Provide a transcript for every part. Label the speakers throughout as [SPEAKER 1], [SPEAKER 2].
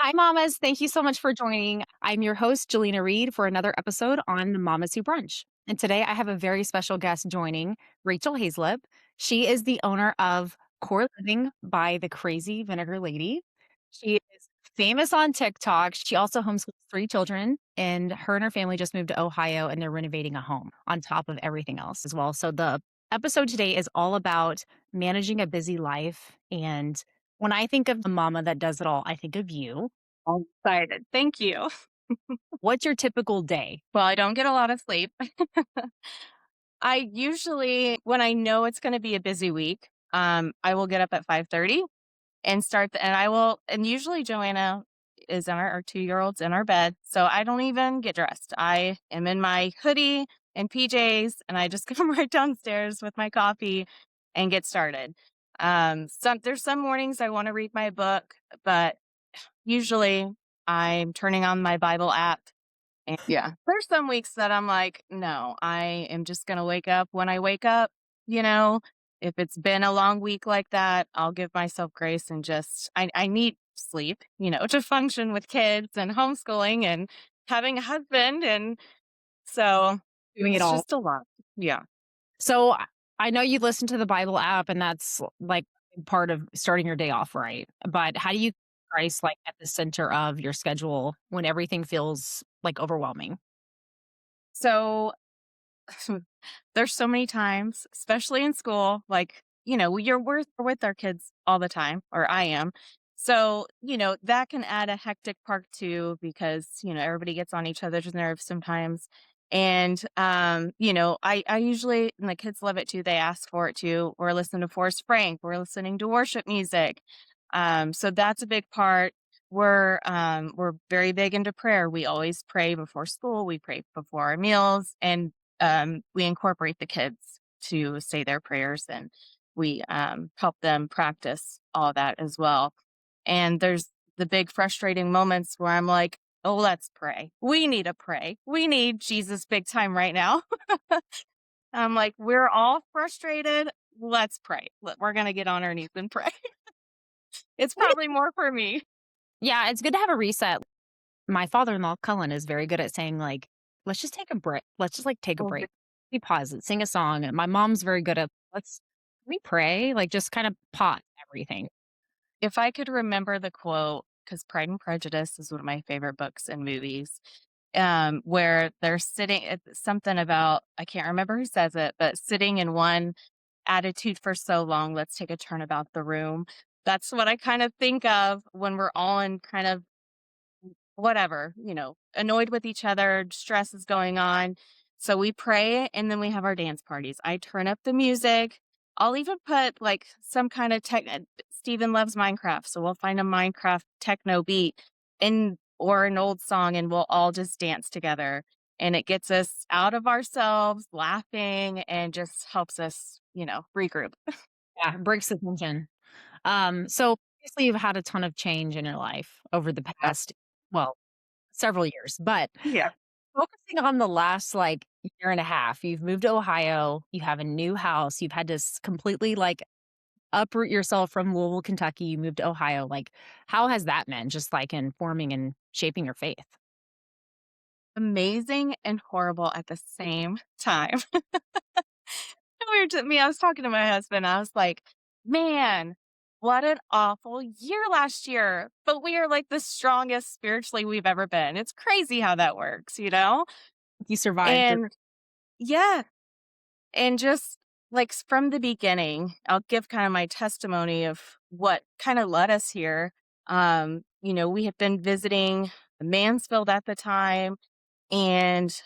[SPEAKER 1] Hi, mamas. Thank you so much for joining. I'm your host, Jelena Reed, for another episode on Mamas Who Brunch. And today I have a very special guest joining, Rachel Hazelip. She is the owner of Core Living by the Crazy Vinegar Lady. She is famous on TikTok. She also homeschools three children, and her and her family just moved to Ohio and they're renovating a home on top of everything else as well. So the episode today is all about managing a busy life. And when I think of the mama that does it all, I think of you.
[SPEAKER 2] I'm excited. Thank you.
[SPEAKER 1] What's your typical day?
[SPEAKER 2] Well, I don't get a lot of sleep. I usually, when I know it's going to be a busy week, I will get up at 5:30 and and usually Joanna is in our 2-year-old's in our bed. So I don't even get dressed. I am in my hoodie and PJs and I just come right downstairs with my coffee and get started. There's some mornings I want to read my book, but usually I'm turning on my Bible app. And yeah, there's some weeks that I'm like, no, I am just going to wake up when I wake up. You know, if it's been a long week like that, I'll give myself grace and I need sleep, to function with kids and homeschooling and having a husband. And so
[SPEAKER 1] Doing it
[SPEAKER 2] it's
[SPEAKER 1] all.
[SPEAKER 2] just a lot. Yeah.
[SPEAKER 1] So I know you listen to the Bible app, and that's like part of starting your day off right. But how do you keep Christ like at the center of your schedule when everything feels like overwhelming?
[SPEAKER 2] So there's so many times, especially in school, like, we're with our kids all the time, or I am. So, that can add a hectic part too, because, everybody gets on each other's nerves sometimes. And, I usually, and the kids love it too. They ask for it too. We're listening to Forrest Frank. We're listening to worship music. So that's a big part. We're very big into prayer. We always pray before school. We pray before our meals, and we incorporate the kids to say their prayers, and we help them practice all that as well. And there's the big frustrating moments where I'm like, oh, let's pray. We need to pray. We need Jesus big time right now. I'm like, we're all frustrated. Let's pray. We're going to get on our knees and pray. It's probably more for me.
[SPEAKER 1] Yeah, it's good to have a reset. My father-in-law, Cullen, is very good at saying, like, let's just take a break. Let's just like take a
[SPEAKER 2] Oh,
[SPEAKER 1] break. We pause it, sing a song. And my mom's very good at can we pray? Like just kind of pause everything.
[SPEAKER 2] if I could remember the quote, because Pride and Prejudice is one of my favorite books and movies, where they're sitting, it's something about, I can't remember who says it, but sitting in one attitude for so long, let's take a turn about the room. That's what I kind of think of when we're all in kind of whatever, annoyed with each other, stress is going on. So we pray and then we have our dance parties. I turn up the music. I'll even put like some kind of tech. Steven loves Minecraft. So we'll find a Minecraft techno beat and or an old song and we'll all just dance together. And it gets us out of ourselves, laughing, and just helps us, regroup.
[SPEAKER 1] Yeah, it breaks the tension. So obviously you've had a ton of change in your life over the
[SPEAKER 2] Yeah.
[SPEAKER 1] past, well, several years, but
[SPEAKER 2] Yeah.
[SPEAKER 1] focusing on the last like year and a half, you've moved to Ohio, you have a new house, you've had to completely like uproot yourself from Louisville, Kentucky, you moved to Ohio. Like, how has that been just like in forming and shaping your faith?
[SPEAKER 2] Amazing and horrible at the same time. I was talking to my husband. I was like, man, what an awful year last year. But we are like the strongest spiritually we've ever been. It's crazy how that works?
[SPEAKER 1] You survived through.
[SPEAKER 2] And yeah, and just like from the beginning, I'll give kind of my testimony of what kind of led us here. We had been visiting Mansfield at the time and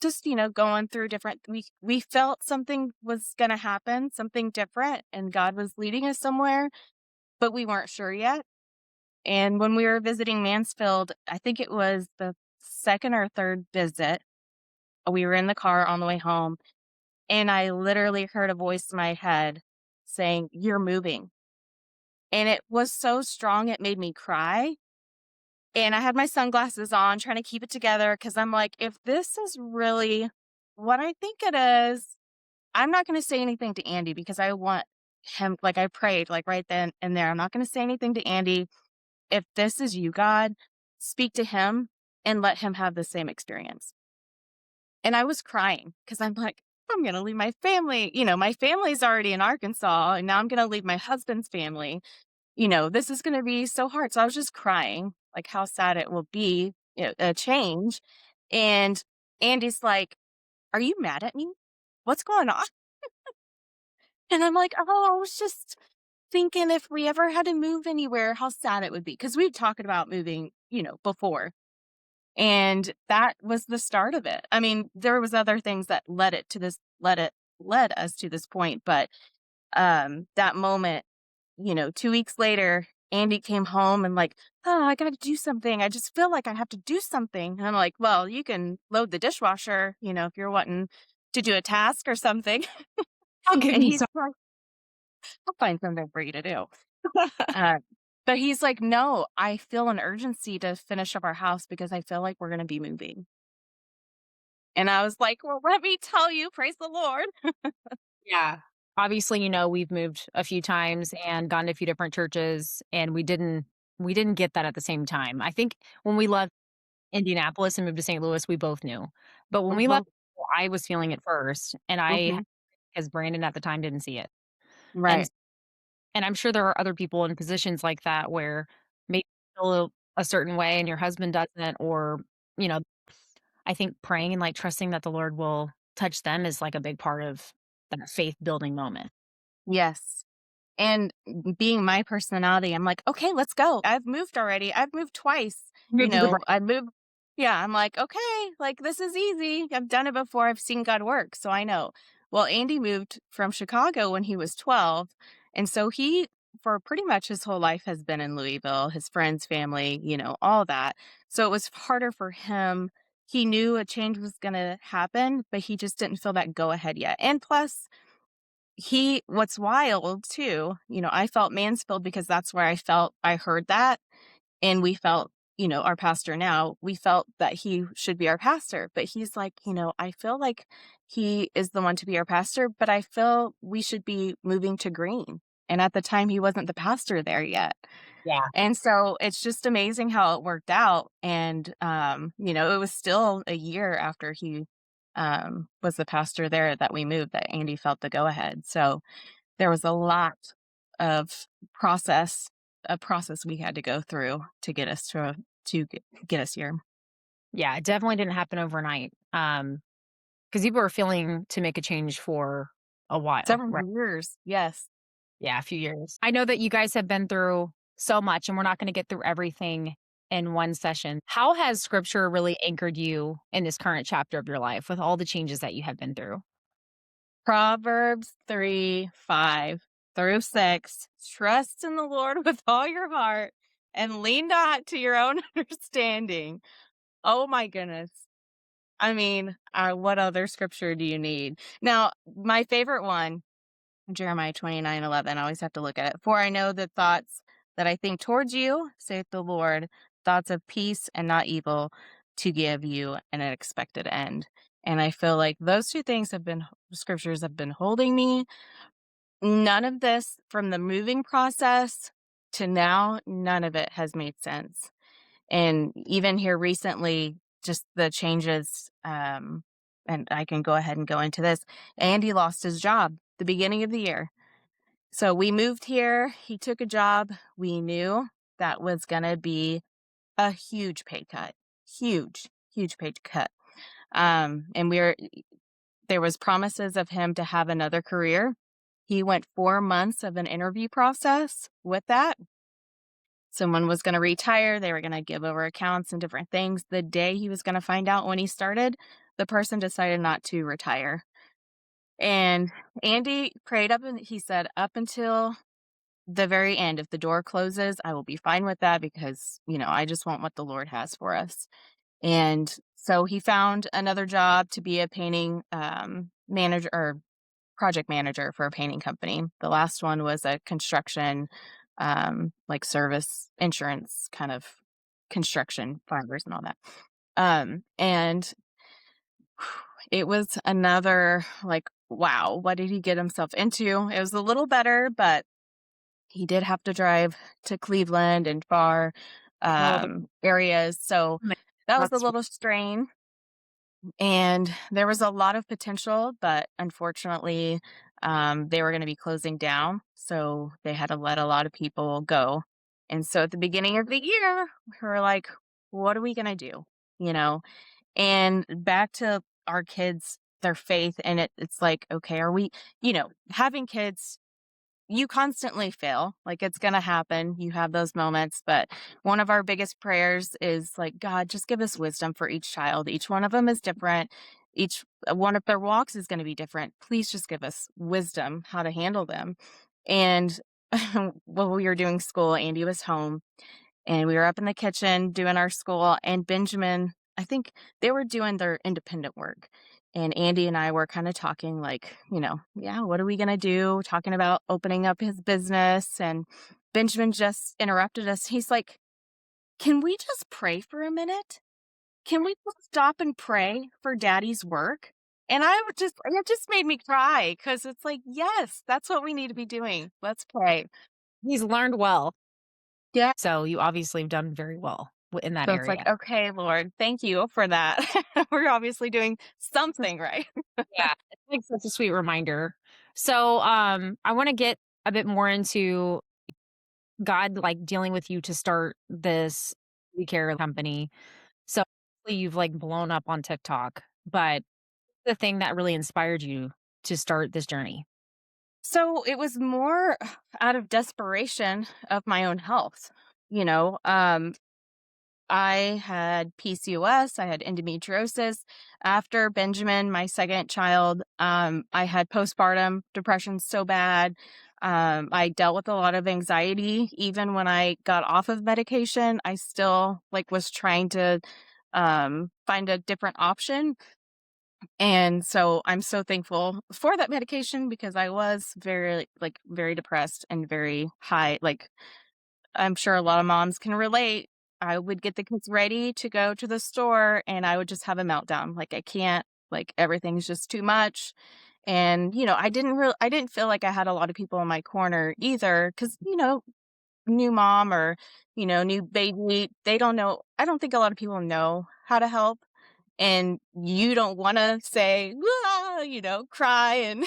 [SPEAKER 2] just going through different we felt something was going to happen, something different, and God was leading us somewhere, but we weren't sure yet. And when we were visiting Mansfield, I think it was the second or third visit, we were in the car on the way home, and I literally heard a voice in my head saying, "You're moving." And it was so strong it made me cry. And I had my sunglasses on, trying to keep it together because I'm like, if this is really what I think it is, I'm not going to say anything to Andy because I want him, like I prayed, like right then and there. I'm not going to say anything to Andy if this is you, God, speak to him and let him have the same experience. And I was crying because I'm like, I'm going to leave my family. My family's already in Arkansas, and now I'm going to leave my husband's family. This is going to be so hard. So I was just crying, like how sad it will be, a change. And Andy's like, are you mad at me? What's going on? And I'm like, oh, I was just thinking if we ever had to move anywhere, how sad it would be. Cause we've talked about moving, before. And that was the start of it. I mean, there was other things that led us to this point, but that moment, 2 weeks later, Andy came home and like, "Oh, I gotta do something. I just feel like I have to do something." And I'm like, "Well, you can load the dishwasher, if you're wanting to do a task or something."
[SPEAKER 1] I'll give
[SPEAKER 2] And
[SPEAKER 1] you
[SPEAKER 2] he's
[SPEAKER 1] some.
[SPEAKER 2] like, "I'll find something for you to do." Uh, but he's like, "No, I feel an urgency to finish up our house because I feel like we're gonna be moving." And I was like, "Well, let me tell you, praise the Lord."
[SPEAKER 1] Yeah. Obviously, we've moved a few times and gone to a few different churches, and we didn't get that at the same time. I think when we left Indianapolis and moved to St. Louis, we both knew. But when we left,
[SPEAKER 2] Mhm,
[SPEAKER 1] I was feeling it first, and I,
[SPEAKER 2] mhm,
[SPEAKER 1] as Brandon at the time, didn't see it. And
[SPEAKER 2] right.
[SPEAKER 1] and I'm sure there are other people in positions like that where maybe you feel a certain way and your husband doesn't, or, you know, I think praying and, like, trusting that the Lord will touch them is, like, a big part of that faith building moment.
[SPEAKER 2] Yes. And being my personality, I'm like, "Okay, let's go. I've moved already. I've moved twice."
[SPEAKER 1] Moved to the right.
[SPEAKER 2] I moved. Yeah, I'm like, "Okay, like, this is easy. I've done it before. I've seen God work, so I know." Well, Andy moved from Chicago when he was 12, and so he, for pretty much his whole life, has been in Louisville, his friends, family, all that. So it was harder for him. He knew a change was gonna happen, but he just didn't feel that go ahead yet. And plus, what's wild too, I felt Mansfield because that's where I heard that, and we felt, our pastor now, we felt that he should be our pastor, but he's like, I feel like he is the one to be our pastor, but I feel we should be moving to Green. And at the time he wasn't the pastor there yet.
[SPEAKER 1] Yeah.
[SPEAKER 2] And so it's just amazing how it worked out. And, it was still a year after he was the pastor there that we moved that Andy felt the go ahead. So there was a lot of a process we had to go through to get us to get us here.
[SPEAKER 1] Yeah, it definitely didn't happen overnight, because you were feeling to make a change for a while,
[SPEAKER 2] Several
[SPEAKER 1] right?
[SPEAKER 2] years, yes.
[SPEAKER 1] Yeah, a few years. I know that you guys have been through so much, and we're not gonna get through everything in one session. How has scripture really anchored you in this current chapter of your life with all the changes that you have been through?
[SPEAKER 2] Proverbs 3:5-6. Trust in the Lord with all your heart and lean not to your own understanding. Oh my goodness. I mean, what other scripture do you need? Now, my favorite one, Jeremiah 29:11. I always have to look at it. For I know the thoughts that I think towards you, saith the Lord, thoughts of peace and not evil, to give you an expected end. And I feel like those two things scriptures have been holding me. None of this from the moving process to now, none of it has made sense. And even here recently, just the changes, and I can go ahead and go into this. Andy lost his job the beginning of the year. So we moved here. He took a job. We knew that was going to be a huge pay cut, huge, huge pay cut. And there was promises of him to have another career. He went 4 months of an interview process with that. Someone was going to retire. They were going to give over accounts and different things. The day he was going to find out when he started, the person decided not to retire. And Andy prayed up and he said, up until the very end, if the door closes, I will be fine with that because, I just want what the Lord has for us. And so he found another job to be a painting manager or project manager for a painting company. The last one was a construction, like service insurance kind of construction farmers and all that. And it was another like, wow, what did he get himself into? It was a little better, but He did have to drive to Cleveland and far,
[SPEAKER 1] Oh,
[SPEAKER 2] areas, so
[SPEAKER 1] man,
[SPEAKER 2] that was a
[SPEAKER 1] that's
[SPEAKER 2] little strain, and there was a lot of potential, but unfortunately, they were gonna be closing down, so they had to let a lot of people go, and so at the beginning of the year, we were like, "What are we gonna do?" You know? And back to our kids, their faith, and it's like, okay, are we having kids, you constantly fail. Like, it's gonna happen. You have those moments, but one of our biggest prayers is like, God, just give us wisdom for each child. Each one of them is different. Each one of their walks is going to be different. Please just give us wisdom how to handle them. And while we were doing school, Andy was home and we were up in the kitchen doing our school, and Benjamin, I think they were doing their independent work. And Andy and I were kind of talking, like, yeah, what are we going to do? Talking about opening up his business. And Benjamin just interrupted us. He's like, can we just pray for a minute? Can we just stop and pray for daddy's work? And it just made me cry because it's like, yes, that's what we need to be doing. Let's pray.
[SPEAKER 1] he's learned well.
[SPEAKER 2] Yeah.
[SPEAKER 1] So you obviously have done very well in that
[SPEAKER 2] So it's like,
[SPEAKER 1] area.
[SPEAKER 2] okay, Lord, thank you for that. We're obviously doing something right.
[SPEAKER 1] Yeah, it's like such a sweet reminder. So, I want to get a bit more into God, like dealing with you to start this care company. So you've like blown up on TikTok, but the thing that really inspired you to start this journey.
[SPEAKER 2] So it was more out of desperation of my own health. You know, I had PCOS, I had endometriosis. After Benjamin, my second child, I had postpartum depression so bad. I dealt with a lot of anxiety. Even when I got off of medication, I still like was trying to find a different option. And so I'm so thankful for that medication because I was very depressed and very high, like I'm sure a lot of moms can relate. I would get the kids ready to go to the store and I would just have a meltdown. Like, I can't, like, everything's just too much. And, I didn't feel like I had a lot of people in my corner either. Cause, new mom or, new baby, they don't know. I don't think a lot of people know how to help. And you don't want to say, "Ah," cry and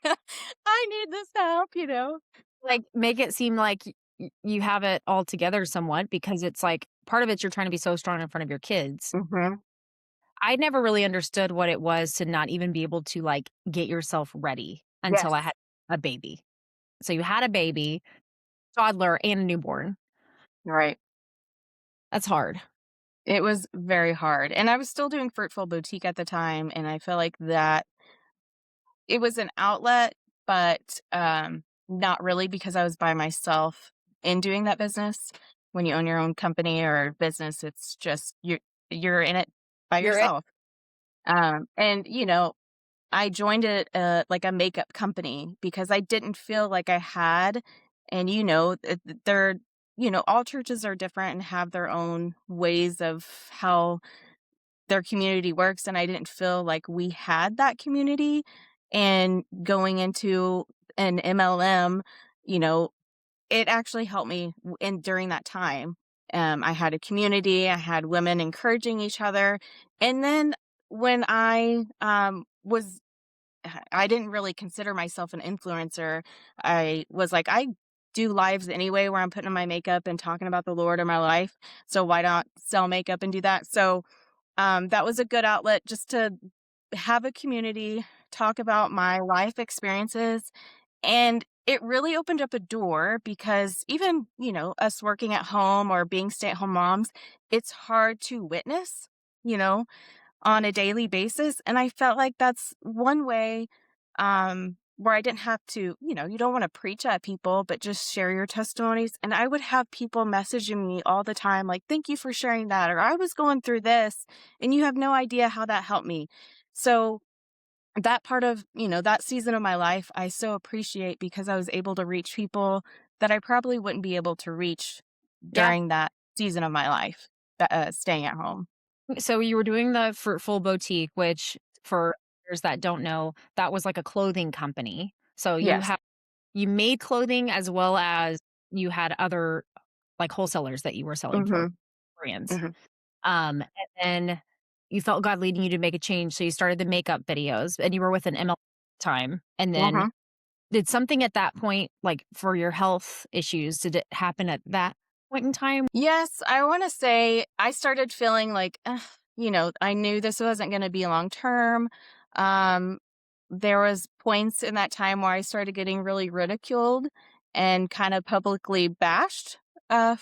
[SPEAKER 2] I need this help.
[SPEAKER 1] Like make it seem like you have it all together somewhat because it's like part of it you're trying to be so strong in front of your kids.
[SPEAKER 2] Hmm.
[SPEAKER 1] I never really understood what it was to not even be able to like get yourself ready until I
[SPEAKER 2] Yes.
[SPEAKER 1] had a baby. So you had a baby, toddler, and a newborn.
[SPEAKER 2] Right.
[SPEAKER 1] That's hard.
[SPEAKER 2] It was very hard, and I was still doing Fruitful Boutique at the time, and I feel like that it was an outlet, but, not really because I was by myself in doing that business. When you own your own company or business, it's just you're in it by
[SPEAKER 1] You're it.
[SPEAKER 2] yourself. And, I joined like a makeup company because I didn't feel like I had, and, they're all churches are different and have their own ways of how their community works, and I didn't feel like we had that community, and going into an MLM, you know, it actually helped me during that time. I had a community, I had women encouraging each other, and then when I didn't really consider myself an influencer. I was like, I do lives anyway where I'm putting on my makeup and talking about the Lord in my life, so why not sell makeup and do that? So that was a good outlet just to have a community, talk about my life experiences. And it really opened up a door because even, us working at home or being stay at home moms, it's hard to witness, you know, on a daily basis. And I felt like that's one way where I didn't have to, you don't want to preach at people, but just share your testimonies. And I would have people messaging me all the time, like, thank you for sharing that. Or I was going through this and you have no idea how that helped me. So that part of, that season of my life, I so appreciate because I was able to reach people that I probably wouldn't be able to reach
[SPEAKER 1] Yeah.
[SPEAKER 2] during that season of my life, staying at home.
[SPEAKER 1] So you were doing the Fruitful Boutique, which for others that don't know, that was like a clothing company. So you
[SPEAKER 2] Yes.
[SPEAKER 1] have you made clothing as well as you had other, like, wholesalers that you were selling for,
[SPEAKER 2] Mhm.
[SPEAKER 1] brands.
[SPEAKER 2] Mhm.
[SPEAKER 1] And then you felt God leading you to make a change, so you started the makeup videos, and you were with an ML time, and then
[SPEAKER 2] Mhm.
[SPEAKER 1] did something at that point, like, for your health issues, did it happen at that point in time?
[SPEAKER 2] Yes, I wanna say I started feeling like, I knew this wasn't gonna be long term. Um, there was points in that time where I started getting really ridiculed and kinda publicly bashed,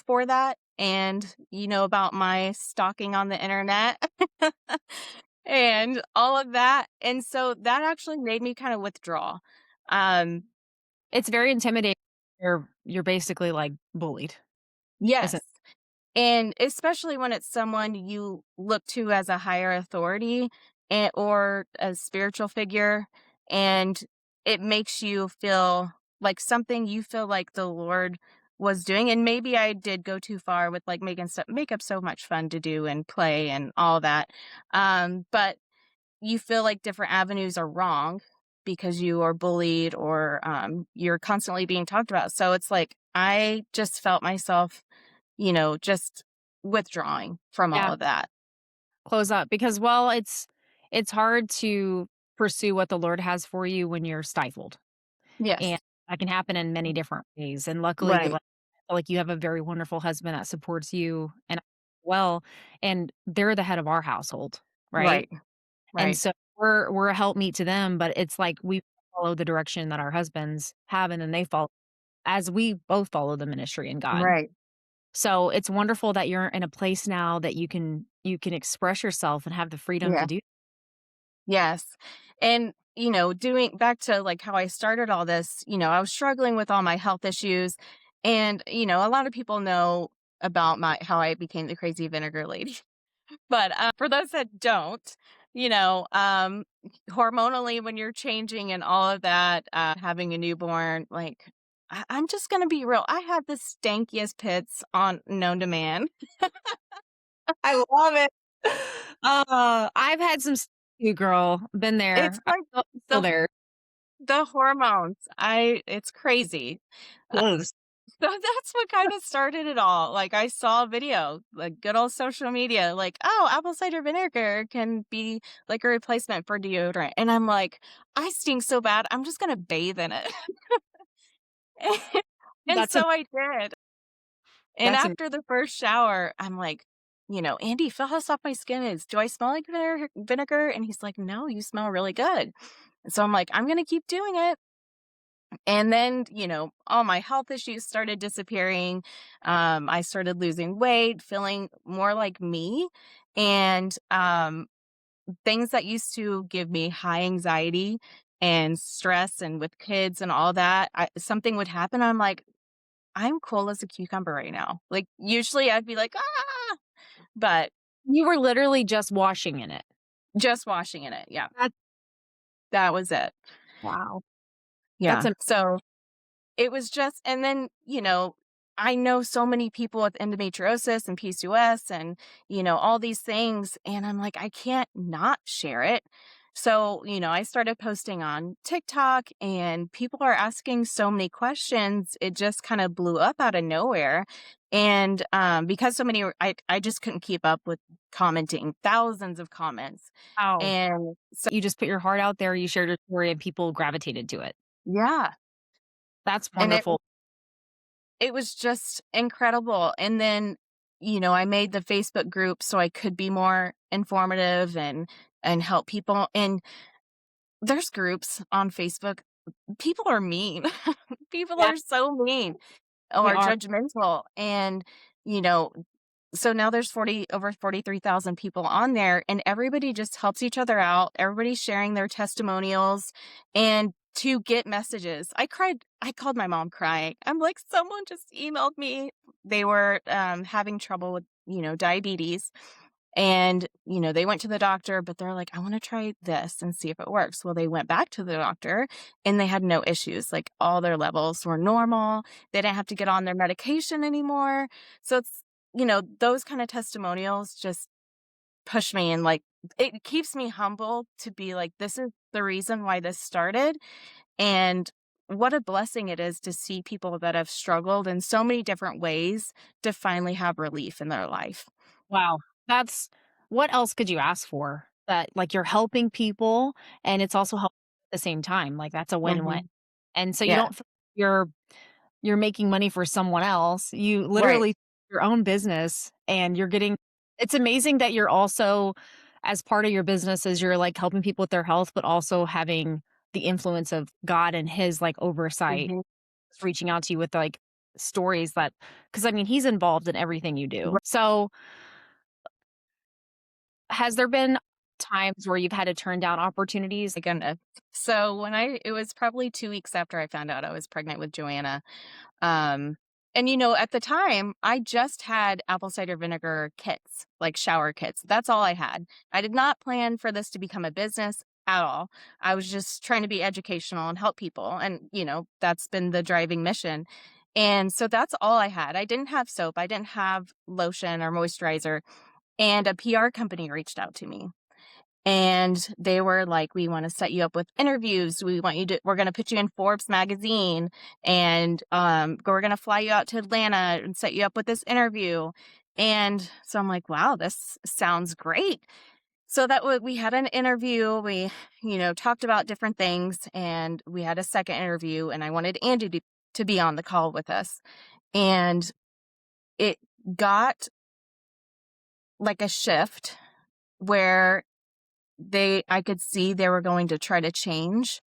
[SPEAKER 2] for that, and, about my stalking on the internet and all of that, and so that actually made me kinda withdraw. Um,
[SPEAKER 1] It's very intimidating. You're basically, like, bullied,
[SPEAKER 2] yes.
[SPEAKER 1] isn't
[SPEAKER 2] And especially when it's someone you look to as a higher authority or a spiritual figure, and it makes you feel like something you feel like the Lord was doing. And maybe I did go too far with like making makeup so much fun to do and play and all that. But you feel like different avenues are wrong because you are bullied or you're constantly being talked about. So it's like I just felt myself just withdrawing from all
[SPEAKER 1] yeah,
[SPEAKER 2] of that.
[SPEAKER 1] close up because, well, it's hard to pursue what the Lord has for you when you're stifled,
[SPEAKER 2] Yes.
[SPEAKER 1] and that can happen in many different ways, and luckily,
[SPEAKER 2] Right.
[SPEAKER 1] like, you have a very wonderful husband that supports you and well, and they're the head of our household, right?
[SPEAKER 2] Right.
[SPEAKER 1] And
[SPEAKER 2] Right.
[SPEAKER 1] so we're a helpmeet to them, but it's like we follow the direction that our husbands have, and then they follow as we both follow the ministry and God.
[SPEAKER 2] Right.
[SPEAKER 1] So it's wonderful that you're in a place now that you can express yourself and have the freedom to
[SPEAKER 2] Yeah.
[SPEAKER 1] do.
[SPEAKER 2] Yes. And, doing back to like how I started all this, I was struggling with all my health issues. And, a lot of people know about my how I became the crazy vinegar lady. But for those that don't, hormonally when you're changing and all of that, having a newborn, like I'm just gonna be real. I had the stankiest pits on known to man.
[SPEAKER 1] I love it. I've had some too, girl. Been
[SPEAKER 2] It's
[SPEAKER 1] there. I'm
[SPEAKER 2] like
[SPEAKER 1] still
[SPEAKER 2] the
[SPEAKER 1] there.
[SPEAKER 2] the hormones. It's crazy.
[SPEAKER 1] Close.
[SPEAKER 2] So that's what kind of started it all. Like I saw a video, like good old social media, like, oh, apple cider vinegar can be like a replacement for deodorant. And I'm like, I stink so bad, I'm just gonna bathe in it. And
[SPEAKER 1] That's a
[SPEAKER 2] so I did. And
[SPEAKER 1] that's a
[SPEAKER 2] after the first shower, I'm like, Andy, feel how soft my skin is. Do I smell like vinegar? And he's like, no, you smell really good. And so I'm like, I'm gonna keep doing it. And then, all my health issues started disappearing. I started losing weight, feeling more like me. And things that used to give me high anxiety and stress and with kids and all that, something would happen. I'm like, I'm cool as a cucumber right now. Like, usually I'd be like, ah, but
[SPEAKER 1] you were literally just washing in it.
[SPEAKER 2] just washing in it. Yeah,
[SPEAKER 1] That's
[SPEAKER 2] that was it.
[SPEAKER 1] wow. That's
[SPEAKER 2] Yeah.
[SPEAKER 1] a
[SPEAKER 2] So it was just and then, I know so many people with endometriosis and PCOS and, all these things, and I'm like, I can't not share it. So, I started posting on TikTok and people are asking so many questions. It just kind of blew up out of nowhere. And because so many I just couldn't keep up with commenting, thousands of comments.
[SPEAKER 1] wow.
[SPEAKER 2] And so
[SPEAKER 1] You just put your heart out there, you shared your story, and people gravitated to it.
[SPEAKER 2] yeah.
[SPEAKER 1] That's
[SPEAKER 2] And it
[SPEAKER 1] wonderful.
[SPEAKER 2] It was just incredible, and then, I made the Facebook group so I could be more informative and help people, and there's groups on Facebook. People are mean. People
[SPEAKER 1] Yeah,
[SPEAKER 2] are so mean
[SPEAKER 1] they
[SPEAKER 2] or
[SPEAKER 1] are.
[SPEAKER 2] judgmental, and, you know, so now there's over 43,000 people on there and everybody just helps each other out. Everybody's sharing their testimonials and to get messages. I cried. I called my mom crying. I'm like, someone just emailed me. They were having trouble with, diabetes. And, they went to the doctor, but they're like, I want to try this and see if it works. Well, they went back to the doctor and they had no issues. Like all their levels were normal. They didn't have to get on their medication anymore. So it's, those kind of testimonials just push me and like it keeps me humble to be like, this is the reason why this started. And what a blessing it is to see people that have struggled in so many different ways to finally have relief in their life.
[SPEAKER 1] Wow. That's what else could you ask for? That, like, you're helping people and it's also helping at the same time, like, that's a win-win.
[SPEAKER 2] Hmm.
[SPEAKER 1] And so you
[SPEAKER 2] Yeah.
[SPEAKER 1] don't feel like you're making money for someone else. You
[SPEAKER 2] Right.
[SPEAKER 1] literally your own business and you're getting it's amazing that you're also as part of your business is you're, like, helping people with their health, but also having the influence of God and his, like, oversight,
[SPEAKER 2] Hmm.
[SPEAKER 1] reaching out to you with, like, stories that because I mean, he's involved in everything you do. So has there been times where you've had to turn down opportunities?
[SPEAKER 2] My goodness. So it was probably 2 weeks after I found out I was pregnant with Joanna. Um, and at the time, I just had apple cider vinegar kits, like shower kits. That's all I had. I did not plan for this to become a business at all. I was just trying to be educational and help people. And, that's been the driving mission. And so that's all I had. I didn't have soap, I didn't have lotion or moisturizer. And a PR company reached out to me. And they were like, "We wanna set you up with interviews. We're gonna put you in Forbes magazine, and, we're gonna fly you out to Atlanta and set you up with this interview." And so I'm like, "Wow, this sounds great." So we had an interview, talked about different things, and we had a second interview, and I wanted Andy to be on the call with us. And it got like a shift where I could see they were going to try to change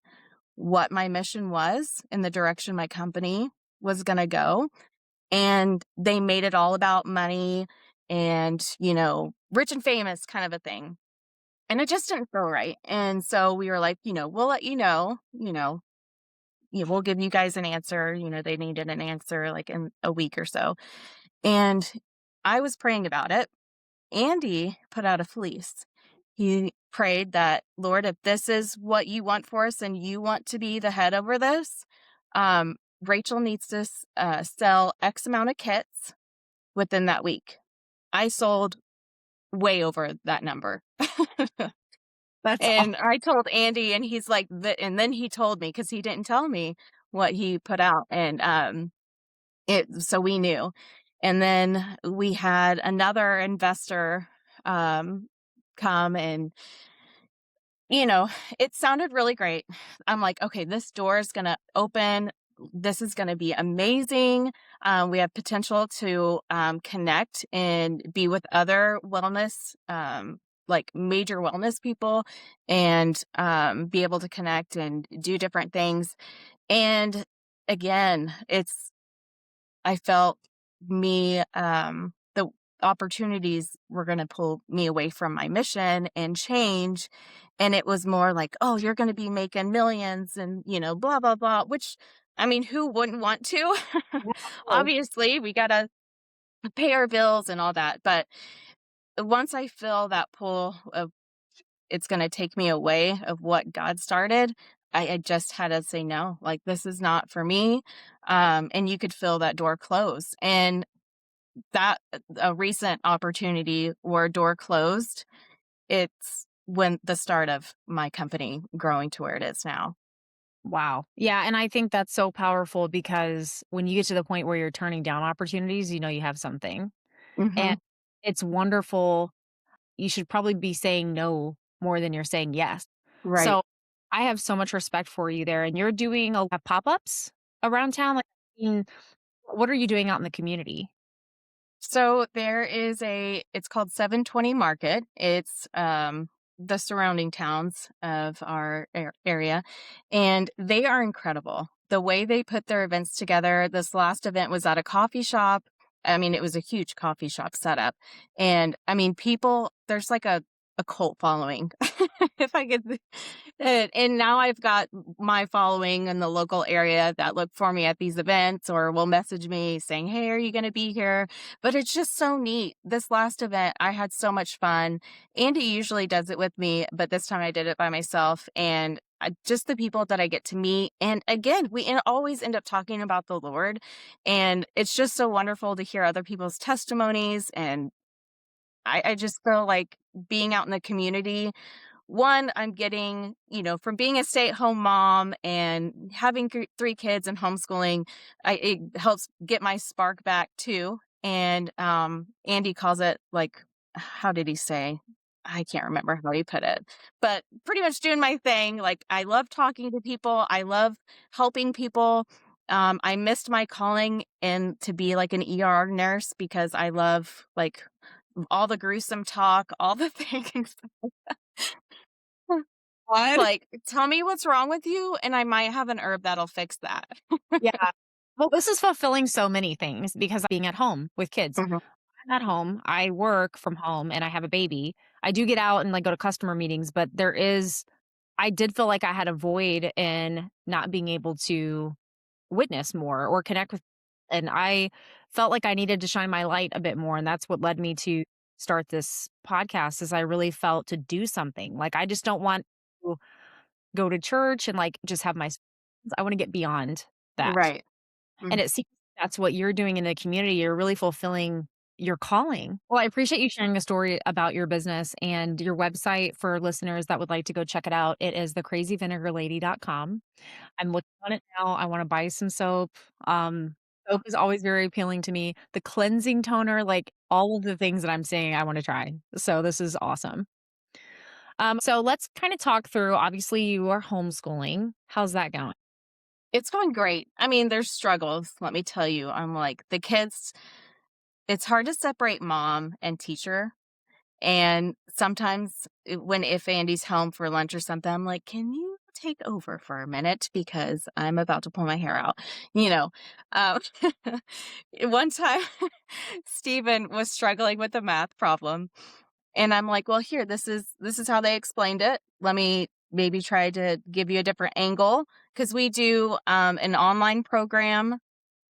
[SPEAKER 2] what my mission was and the direction my company was going to go. And they made it all about money and, rich and famous kind of a thing. And it just didn't feel right. And so we were like, we'll let we'll give you guys an answer. They needed an answer like in a week or so. And I was praying about it. Andy put out a fleece. He prayed that, "Lord, if this is what you want for us and you want to be the head over this, Rachel needs to sell X amount of kits within that week." I sold way over that number.
[SPEAKER 1] That's aw
[SPEAKER 2] And I told Andy, and he's like, and then he told me because he didn't tell me what he put out. And so we knew. And then we had another investor come, and you know, it sounded really great. I'm like, okay, this door is going to open. This is going to be amazing. We have potential to connect and be with other wellness, like major wellness people, and be able to connect and do different things. And again, I felt the opportunities were going to pull me away from my mission and change. And it was more like, "Oh, you're going to be making millions and, blah, blah, blah," which, I mean, who wouldn't want to?
[SPEAKER 1] oh,
[SPEAKER 2] Obviously, we got to pay our bills and all that. But once I feel that pull of it's going to take me away of what God started, I just had to say no, like, this is not for me. And you could feel that door close. And that a recent opportunity where a door closed, it's when the start of my company growing to where it is now.
[SPEAKER 1] wow. Yeah, and I think that's so powerful because when you get to the point where you're turning down opportunities, you know you have something. And
[SPEAKER 2] Mhm.
[SPEAKER 1] it's wonderful. You should probably be saying no more than you're saying yes.
[SPEAKER 2] Right.
[SPEAKER 1] So, I have so much respect for you there, and you're doing a pop-ups around town? Like, what are you doing out in the community?
[SPEAKER 2] So it's called 720 Market. It's the surrounding towns of our area, and they are incredible. The way they put their events together. This last event was at a coffee shop. I mean, it was a huge coffee shop setup. And I mean, there's like a cult following. If I could and now I've got my following in the local area that look for me at these events or will message me saying, "Hey, are you going to be here?" But it's just so neat. This last event, I had so much fun. Andy usually does it with me, but this time I did it by myself. And just the people that I get to meet. And again, always end up talking about the Lord. And it's just so wonderful to hear other people's testimonies. And I just feel like being out in the community one, I'm getting, from being a stay-at-home mom and having 3 kids and homeschooling, it helps get my spark back too. And Andy calls it like, how did he say? I can't remember how he put it, but pretty much doing my thing. Like, I love talking to people. I love helping people. I missed my calling in to be like an ER nurse because I love like all the gruesome talk, all the things.
[SPEAKER 1] What?
[SPEAKER 2] Like, tell me what's wrong with you, and I might have an herb that'll fix that.
[SPEAKER 1] Yeah. Well, this is fulfilling so many things because being at home with kids.
[SPEAKER 2] Mhm.
[SPEAKER 1] I'm at home, I work from home, and I have a baby. I do get out and, like, go to customer meetings, but I did feel like I had a void in not being able to witness more or connect with, and I felt like I needed to shine my light a bit more, and that's what led me to start this podcast, is I really felt to do something. Like, I just don't want to go to church and, like, just have my s I wanna get beyond that.
[SPEAKER 2] Right.
[SPEAKER 1] And
[SPEAKER 2] Mhm.
[SPEAKER 1] it seems that's what you're doing in the community. You're really fulfilling your calling. Well, I appreciate you sharing a story about your business and your website for listeners that would like to go check it out. It is thecrazyvinegarlady.com. I'm looking on it now. I wanna buy some soap. Soap is always very appealing to me. The cleansing toner, like, all of the things that I'm saying I wanna try. So this is awesome. So let's kinda talk through, obviously, you are homeschooling. How's that going?
[SPEAKER 2] It's going great. I mean, there's struggles, let me tell you. I'm like, the kids, it's hard to separate mom and teacher. And sometimes if Andy's home for lunch or something, I'm like, "Can you take over for a minute because I'm about to pull my hair out," you know? Um, one time, Stephen was struggling with a math problem, and I'm like, "Well, here, this is how they explained it. Let me maybe try to give you a different angle because we do, an online program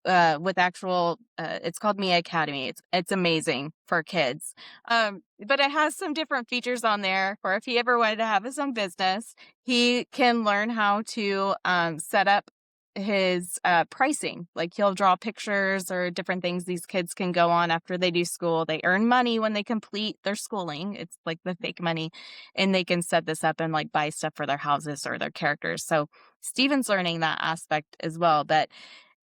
[SPEAKER 2] with actual it's called Mia Academy. It's amazing for kids. But it has some different features on there for if he ever wanted to have his own business, he can learn how to set up his pricing. Like, he'll draw pictures or different things these kids can go on after they do school. They earn money when they complete their schooling. It's like the fake money, and they can set this up and like buy stuff for their houses or their characters. So Steven's learning that aspect as well. But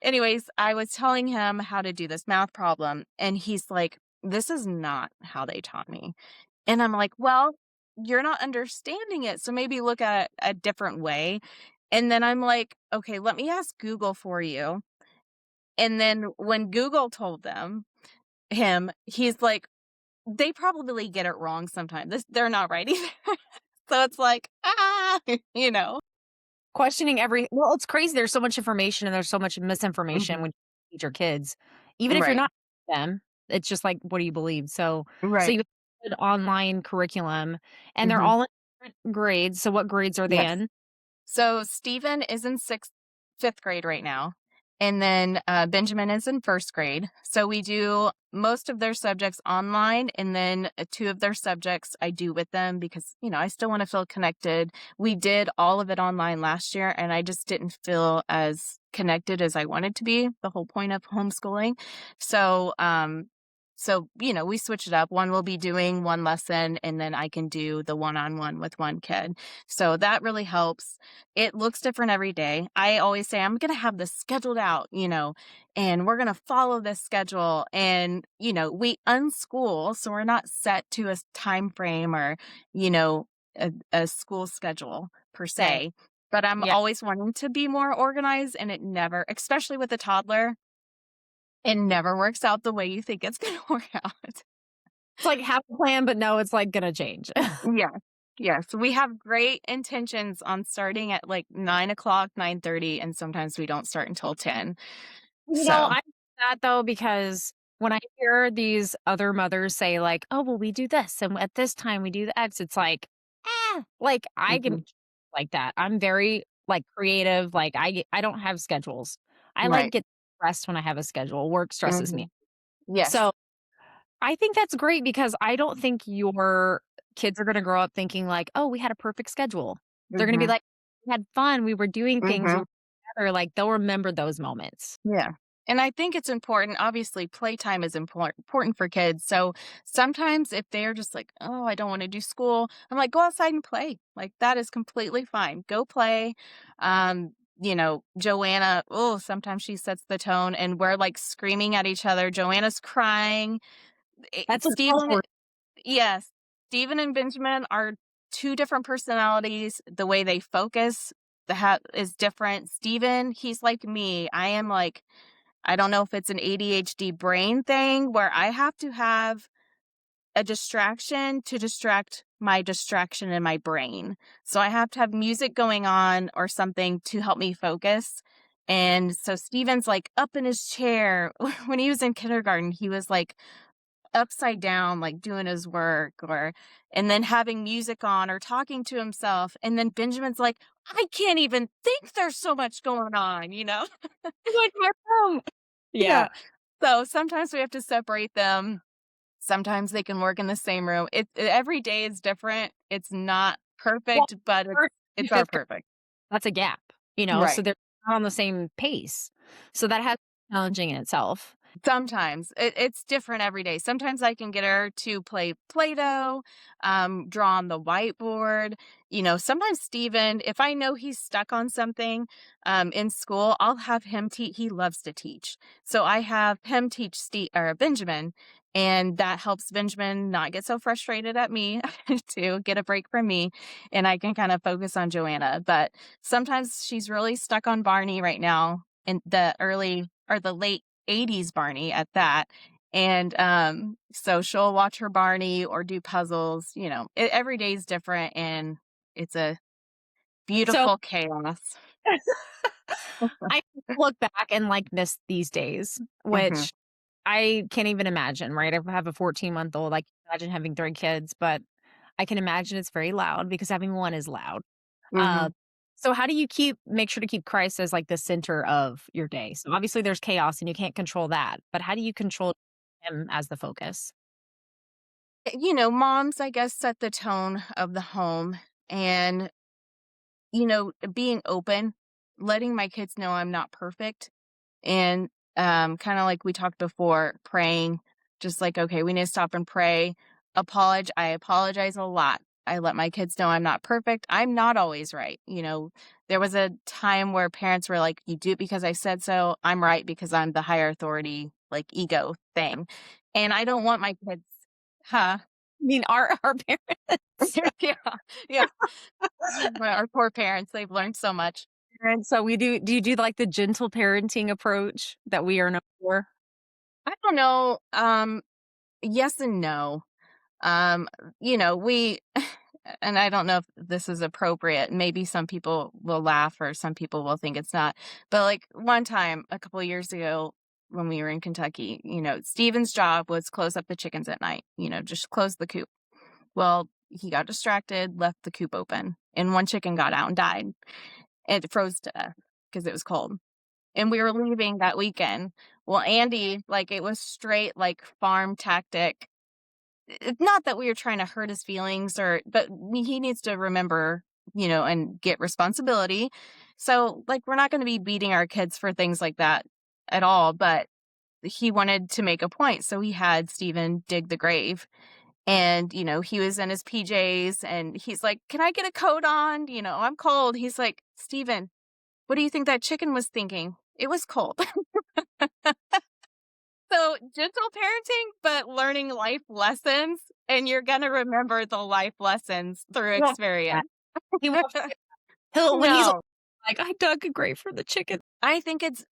[SPEAKER 2] anyways, I was telling him how to do this math problem, and he's like, "This is not how they taught me." And I'm like, "Well, you're not understanding it, so maybe look at it a different way." And then I'm like, "Okay, let me ask Google for you." And then when Google told he's like, "They probably get it wrong sometimes. They're not right either." So it's like, you know?
[SPEAKER 1] Questioning well, it's crazy, there's so much information and there's so much misinformation
[SPEAKER 2] Mhm.
[SPEAKER 1] when you teach your kids. Even if you're
[SPEAKER 2] Right.
[SPEAKER 1] not them, it's just like, what do you believe? So
[SPEAKER 2] Right.
[SPEAKER 1] you have an online curriculum, and they're
[SPEAKER 2] Mhm.
[SPEAKER 1] all in different grades, so what grades are they
[SPEAKER 2] Yes.
[SPEAKER 1] in?
[SPEAKER 2] So Steven is in 5th grade right now, and then, Benjamin is in 1st grade. So we do most of their subjects online, and then, 2 of their subjects I do with them because, I still wanna feel connected. We did all of it online last year, and I just didn't feel as connected as I wanted to be, the whole point of homeschooling. So, we switch it up. One will be doing one lesson, and then I can do the one-on-one with one kid. So that really helps. It looks different every day. I always say, I'm going to have this scheduled out, and we're going to follow this schedule. And, we unschool. So we're not set to a time frame or, you know, a school schedule per
[SPEAKER 1] Right.
[SPEAKER 2] se. But I'm
[SPEAKER 1] Yeah.
[SPEAKER 2] always wanting to be more organized, and it never, especially with a toddler, it never works out the way you think it's going to work out.
[SPEAKER 1] It's like have a plan, but no, it's, like, gonna change.
[SPEAKER 2] Yeah. Yes, we have great intentions on starting at, like, 9 o'clock, 9:30, and sometimes we don't start until 10.
[SPEAKER 1] I
[SPEAKER 2] So
[SPEAKER 1] get that though, because when I hear these other mothers say like, "Oh, well, we do this, and at this time we do the X," it's like I can
[SPEAKER 2] mhm,
[SPEAKER 1] like that. I'm very like creative. Like I don't have schedules. I like
[SPEAKER 2] right.
[SPEAKER 1] get rest when I have a schedule. Work stresses me.
[SPEAKER 2] Mhm. Yes.
[SPEAKER 1] So I think that's great because I don't think your kids are going to grow up thinking like, "Oh, we had a perfect schedule." They're going to be
[SPEAKER 2] Mhm.
[SPEAKER 1] like, "We had fun. We were doing things. We
[SPEAKER 2] Mhm.
[SPEAKER 1] were together." Like they'll remember those moments.
[SPEAKER 2] Yeah. And I think it's important. Obviously, playtime is important for kids. So sometimes if they're just like, oh, I don't want to do school, I'm like, go outside and play. Like that is completely fine. Go play. Joanna, oh, sometimes she sets the tone and we're like screaming at each other. Joanna's crying.
[SPEAKER 1] That's a call
[SPEAKER 2] Stephen,
[SPEAKER 1] for
[SPEAKER 2] yes, Stephen and Benjamin are two different personalities. The way they focus is different. Stephen, he's like me. I am like, I don't know if it's an ADHD brain thing where I have to have a distraction to distract my distraction in my brain. So I have to have music going on or something to help me focus. And so Steven's like up in his chair. When he was in kindergarten, he was like upside down, like doing his work and then having music on or talking to himself. And then Benjamin's like, I can't even think there's so much going on.
[SPEAKER 1] like my room.
[SPEAKER 2] Yeah.
[SPEAKER 1] Yeah.
[SPEAKER 2] So sometimes we have to separate them. Sometimes they can work in the same room. Every day is different. It's not
[SPEAKER 1] Well,
[SPEAKER 2] perfect, but it's
[SPEAKER 1] first
[SPEAKER 2] it's our
[SPEAKER 1] fifth
[SPEAKER 2] perfect.
[SPEAKER 1] that's a gap, so
[SPEAKER 2] Right.
[SPEAKER 1] they're not on the same pace. So that has challenging in itself.
[SPEAKER 2] Sometimes it's different every day. Sometimes I can get her to play Play-Doh, draw on the whiteboard. Sometimes Steven, if I know he's stuck on something in school, I'll have him teach. He loves to teach. So I have him teach Benjamin, and that helps Benjamin not get so frustrated at me to get a break from me. And I can kind of focus on Joanna. But sometimes she's really stuck on Barney right now in the early or the late 80s Barney at that. And so she'll watch her Barney or do puzzles. Every day is different and it's a
[SPEAKER 1] So
[SPEAKER 2] beautiful chaos.
[SPEAKER 1] I look back and like miss these days,
[SPEAKER 2] Hmm.
[SPEAKER 1] which I can't even imagine, right? I have a 14-month-old. I can imagine having 3 kids, but I can imagine it's very loud because having one is loud. Uh,
[SPEAKER 2] Hmm.
[SPEAKER 1] so how do you make sure to keep Christ as like the center of your day? So obviously there's chaos and you can't control that, but how do you control him as the focus?
[SPEAKER 2] Moms, I guess, set the tone of the home and, being open, letting my kids know I'm not perfect. And kind of like we talked before, praying, just like, okay, we need to stop and pray. I apologize a lot. I let my kids know I'm not perfect. I'm not always right. There was a time where parents were like, you do it because I said so. I'm right because I'm the higher authority, like ego thing. And I don't want my kids, huh?
[SPEAKER 1] I mean, our parents
[SPEAKER 2] Yeah. Yeah. Our poor parents, they've learned so much.
[SPEAKER 1] so do you do like the gentle parenting approach that we are known for?
[SPEAKER 2] I don't know. Yes and no. We and I don't know if this is appropriate. Maybe some people will laugh or some people will think it's not. But like one time a couple of years ago when we were in Kentucky, Steven's job was close up the chickens at night, just close the coop. Well, he got distracted, left the coop open, and one chicken got out and died. It froze to death because it was cold. And we were leaving that weekend. Well, Andy, like it was straight like farm tactic. Not that we were trying to hurt his feelings but he needs to remember, and get responsibility. So like we're not going to be beating our kids for things like that at all, but he wanted to make a point. So he had Steven dig the grave and, he was in his PJs and he's like, can I get a coat on? I'm cold. He's like, Steven, what do you think that chicken was thinking? It was cold. So gentle parenting, but learning life lessons, and you're gonna remember the life lessons through
[SPEAKER 1] He won't forget that.
[SPEAKER 2] experience.
[SPEAKER 1] He won't he'll when he's
[SPEAKER 2] No.
[SPEAKER 1] like, "I dug a grave for the chicken."
[SPEAKER 2] I think it's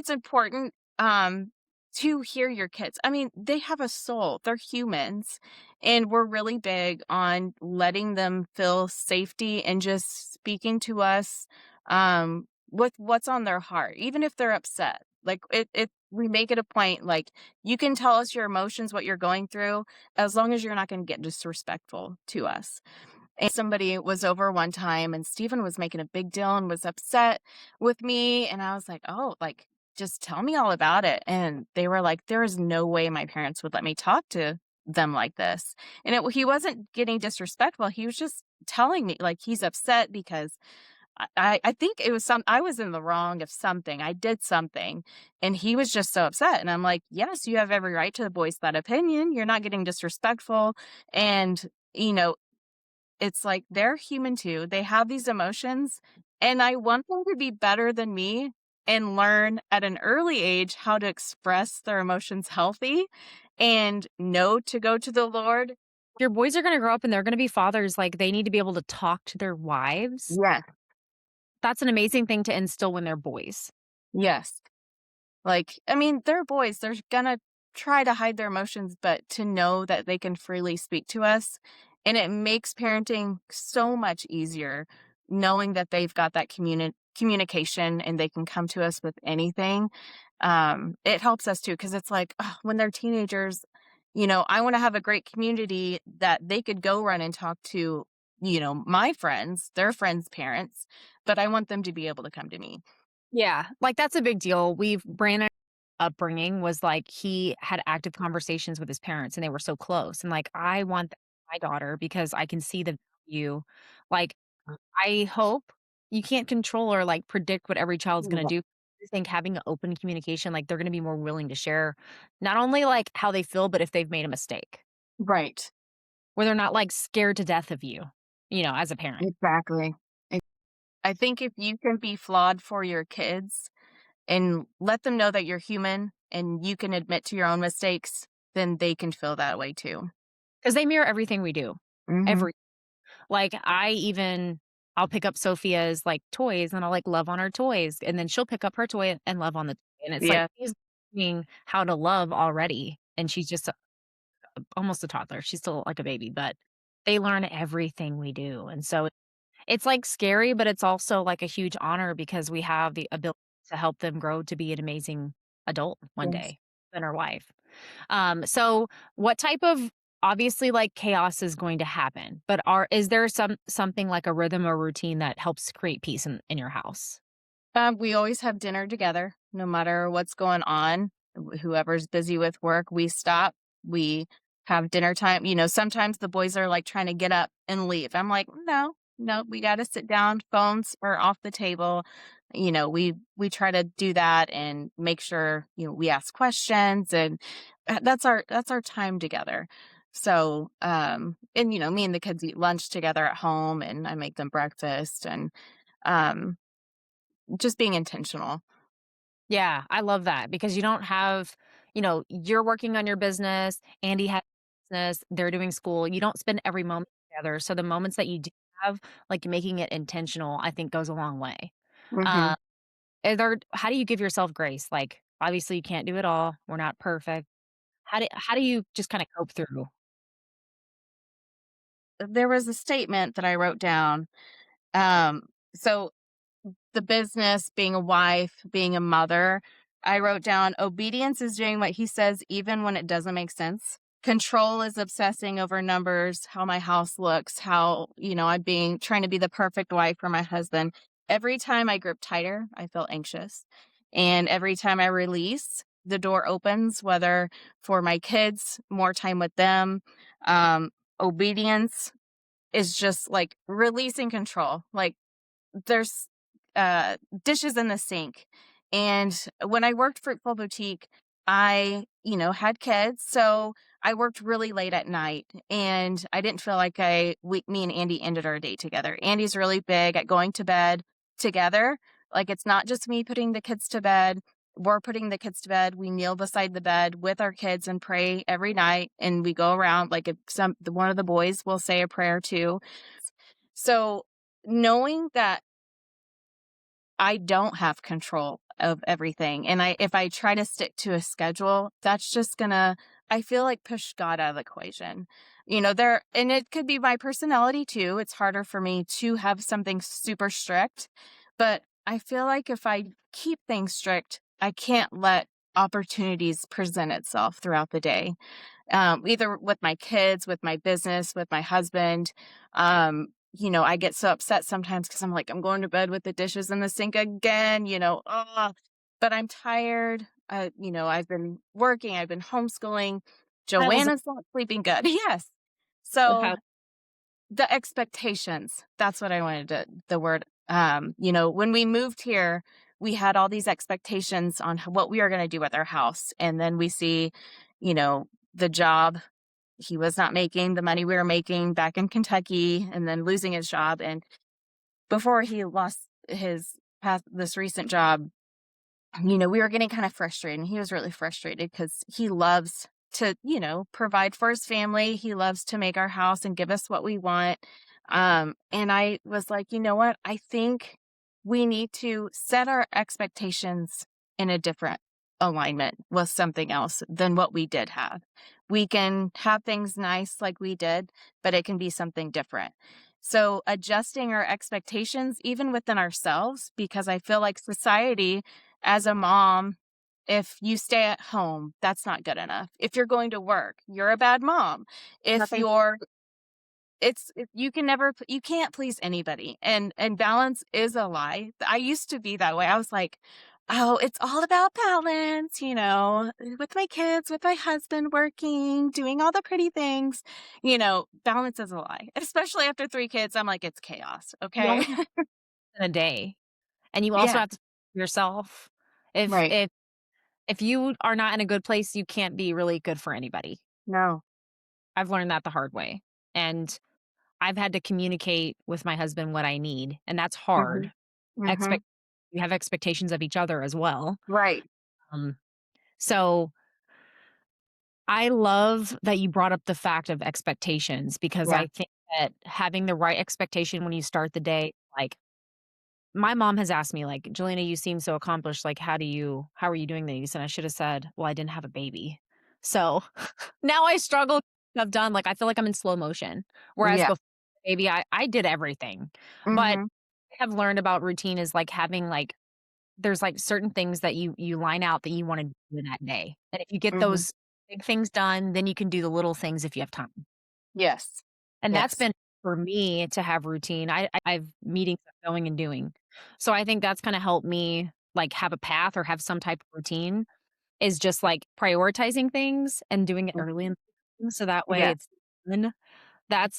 [SPEAKER 2] important to hear your kids. I mean, they have a soul. They're humans. And we're really big on letting them feel safety and just speaking to us with what's on their heart, even if they're upset. Like it we make it a point, like you can tell us your emotions, what you're going through, as long as you're not going to get disrespectful to us. And somebody was over one time and Steven was making a big deal and was upset with me. And I was like, oh, like, just tell me all about it. And they were like, there is no way my parents would let me talk to them like this. And he wasn't getting disrespectful. He was just telling me like he's upset because I think it was I was in the wrong of something. I did something, and he was just so upset, and I'm like, "Yes, you have every right to voice that opinion. You're not getting disrespectful." And, you know, it's like they're human too. They have these emotions, and I want them to be better than me and learn at an early age how to express their emotions healthy and know to go to the Lord.
[SPEAKER 1] Your boys are gonna grow up and they're gonna be fathers, like, they need to be able to talk to their wives.
[SPEAKER 2] Yes.
[SPEAKER 1] That's an amazing thing to instill when they're boys.
[SPEAKER 2] Yes. Like, I mean, they're boys. They're gonna try to hide their emotions, but to know that they can freely speak to us. And it makes parenting so much easier knowing that they've got that communication and they can come to us with anything. It helps us too, because it's like, ugh, when they're teenagers, I want to have a great community that they could go run and talk to, my friends, their friends' parents, but I want them to be able to come to me.
[SPEAKER 1] Yeah, like, that's a big deal. Brandon's upbringing was, like, he had active conversations with his parents, and they were so close, and, like, I want that for my daughter because I can see the value. Like, I hope you can't control or, like, predict what every child's gonna do. I think having an open communication, like, they're gonna be more willing to share not only, like, how they feel, but if they've made a mistake,
[SPEAKER 2] Right.
[SPEAKER 1] where they're not, like, scared to death of you, as a parent.
[SPEAKER 2] Exactly. I think if you can be flawed for your kids and let them know that you're human and you can admit to your own mistakes, then they can feel that way too.
[SPEAKER 1] 'Cause they mirror everything we do.
[SPEAKER 2] Mhm.
[SPEAKER 1] Every Like, I'll pick up Sophia's, like, toys, and I'll, like, love on her toys, and then she'll pick up her toy and love on the toy, and it's like
[SPEAKER 2] Yeah.
[SPEAKER 1] she's learning how to love already, and she's just almost a toddler. She's still like a baby, but they learn everything we do, and so it's, like, scary, but it's also, like, a huge honor because we have the ability to help them grow to be an amazing adult one
[SPEAKER 2] Yes.
[SPEAKER 1] day, and our wife. So what type of obviously, like, chaos is going to happen, but is there something like a rhythm or routine that helps create peace in your house?
[SPEAKER 2] We always have dinner together, no matter what's going on. Whoever's busy with work, we stop. We have dinner time. Sometimes the boys are like trying to get up and leave. I'm like, no, no, we got to sit down. Phones are off the table. We try to do that and make sure we ask questions, and that's our time together. So, and me and the kids eat lunch together at home, and I make them breakfast, and um just being intentional.
[SPEAKER 1] Yeah, I love that because you don't have you're working on your business, Andy has business, they're doing school. You don't spend every moment together, so the moments that you do have, like, making it intentional, I think goes a long way.
[SPEAKER 2] Mhm.
[SPEAKER 1] Uh, how do you give yourself grace? Like, obviously, you can't do it all. We're not perfect. How do you just kinda cope through?
[SPEAKER 2] There was a statement that I wrote down. So the business, being a wife, being a mother, I wrote down obedience is doing what he says even when it doesn't make sense. Control is obsessing over numbers, how my house looks, how, I'm being trying to be the perfect wife for my husband. Every time I grip tighter, I feel anxious. And every time I release, the door opens, whether for my kids, more time with them. Obedience is just like releasing control. Like, there's, dishes in the sink, and when I worked Fruitful Boutique, I, had kids, so I worked really late at night, and I didn't feel like me and Andy ended our day together. Andy's really big at going to bed together. Like, it's not just me putting the kids to bed, we're putting the kids to bed, we kneel beside the bed with our kids and pray every night, and we go around, like, if one of the boys will say a prayer too. So, knowing that I don't have control of everything, and if I try to stick to a schedule, that's just gonna, I feel like, push God out of the equation. And it could be my personality too. It's harder for me to have something super strict, but I feel like if I keep things strict, I can't let opportunities present itself throughout the day, either with my kids, with my business, with my husband. I get so upset sometimes because I'm like, I'm going to bed with the dishes in the sink again, but I'm tired. I've been working, I've been homeschooling.
[SPEAKER 1] Piles
[SPEAKER 2] Joanna's not sleeping good. Yes.
[SPEAKER 1] of
[SPEAKER 2] So
[SPEAKER 1] how
[SPEAKER 2] the expectations, that's what I wanted to, the word When we moved here, we had all these expectations on what we are going to do with our house. And then we see, you know, the job he was not making the money we were making back in Kentucky and then losing his job. And before he lost his past, this recent job, we were getting kind of frustrated, and he was really frustrated because he loves to, provide for his family. He loves to make our house and give us what we want. And I was like, you know what? I think we need to set our expectations in a different alignment with something else than what we did have. We can have things nice like we did, but it can be something different. So adjusting our expectations, even within ourselves, because I feel like society as a mom, if you stay at home, that's not good enough. If you're going to work, you're a bad mom. If
[SPEAKER 1] Nothing.
[SPEAKER 2] you're you can never you can't please anybody. And balance is a lie. I used to be that way. I was like, "Oh, it's all about balance, with my kids, with my husband working, doing all the pretty things." Balance is a lie. Especially after 3 kids, I'm like, "It's chaos."
[SPEAKER 1] You
[SPEAKER 2] Okay?
[SPEAKER 1] only have in a day, and you also
[SPEAKER 2] Yeah.
[SPEAKER 1] have to yourself. If
[SPEAKER 2] Right.
[SPEAKER 1] if if you are not in a good place, you can't be really good for anybody.
[SPEAKER 2] No.
[SPEAKER 1] I've learned that the hard way, and I've had to communicate with my husband what I need, and that's hard.
[SPEAKER 2] Mhm. Mhm.
[SPEAKER 1] Expect You have expectations of each other as well.
[SPEAKER 2] Right.
[SPEAKER 1] Um, so I love that you brought up the fact of expectations because
[SPEAKER 2] Yeah.
[SPEAKER 1] I think that having the right expectation when you start the day, like my mom has asked me, like, "Jelena, you seem so accomplished. Like, how are you doing these?" And I should have said, "Well, I didn't have a baby." So now I struggle. I've done like I feel like I'm in slow motion. Whereas
[SPEAKER 2] Yeah.
[SPEAKER 1] before baby, I did everything. But
[SPEAKER 2] Mhm.
[SPEAKER 1] I have learned about routine is like having like there's like certain things that you line out that you want to do in that day. And if you get
[SPEAKER 2] Mhm.
[SPEAKER 1] those big things done, then you can do the little things if you have time.
[SPEAKER 2] Yes.
[SPEAKER 1] And that's
[SPEAKER 2] Yes.
[SPEAKER 1] been for me to have routine. I've meetings I'm going and doing. So I think that's kinda helped me, like, have a path or have some type of routine is just, like, prioritizing things and doing it early
[SPEAKER 2] Mhm.
[SPEAKER 1] in the so that way
[SPEAKER 2] Yeah.
[SPEAKER 1] it's done.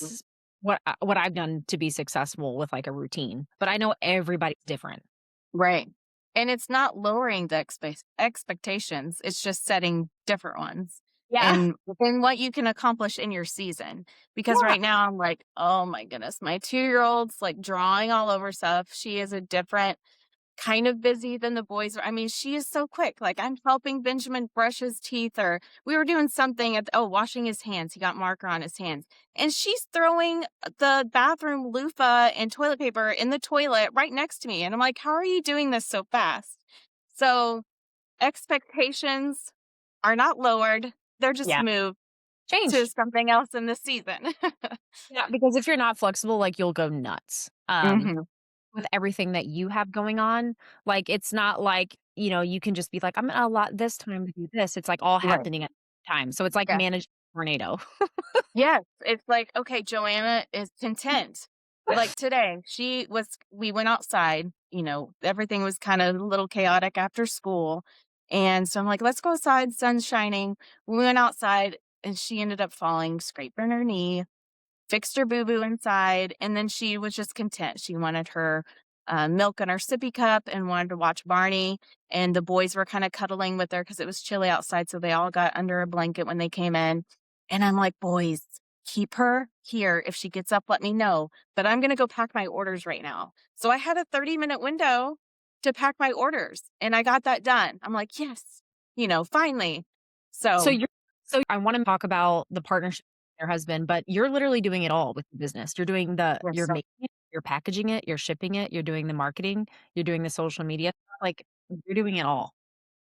[SPEAKER 2] Mhm.
[SPEAKER 1] That's what I've done to be successful with, like, a routine, but I know everybody's different.
[SPEAKER 2] Right. And it's not lowering the expectations, it's just setting different ones
[SPEAKER 1] Yeah.
[SPEAKER 2] and within what you can accomplish in your season. Because
[SPEAKER 1] Yeah.
[SPEAKER 2] right now I'm like, "Oh my goodness, my 2-year-old's, like, drawing all over stuff." She is a different kind of busy than the boys are. I mean, she is so quick. Like, I'm helping Benjamin brush his teeth, or we were doing something washing his hands. He got marker on his hands. And she's throwing the bathroom loofah and toilet paper in the toilet right next to me. And I'm like, how are you doing this so fast? So expectations are not lowered. They're just
[SPEAKER 1] Yeah.
[SPEAKER 2] moved to
[SPEAKER 1] Changed.
[SPEAKER 2] something else in this season.
[SPEAKER 1] Yeah, because if you're not flexible, like, you'll go nuts.
[SPEAKER 2] Hmm.
[SPEAKER 1] With everything that you have going on, like, it's not like, you can just be like, "I'm gonna allot this time to do this." It's, like, all
[SPEAKER 2] Right.
[SPEAKER 1] happening at the time. So it's like
[SPEAKER 2] Yeah.
[SPEAKER 1] managing a tornado.
[SPEAKER 2] Yes, it's like, okay, Joanna is content. Like today, we went outside, everything was kind of a little chaotic after school. And so I'm like, let's go outside, sun's shining. We went outside and she ended up falling, scraping her knee, fixed her boo boo inside, and then she was just content. She wanted her milk in her sippy cup and wanted to watch Barney. And the boys were kind of cuddling with her because it was chilly outside. So they all got under a blanket when they came in. And I'm like, boys, keep her here. If she gets up, let me know. But I'm going to go pack my orders right now. So I had a 30-minute window to pack my orders and I got that done. I'm like, yes, finally.
[SPEAKER 1] So
[SPEAKER 2] So,
[SPEAKER 1] you're so I wanna talk about the partnership with your husband, but you're literally doing it all with the business.
[SPEAKER 2] yes,
[SPEAKER 1] You're making it, you're packaging it, you're shipping it, you're doing the marketing, you're doing the social media, like, you're doing it all.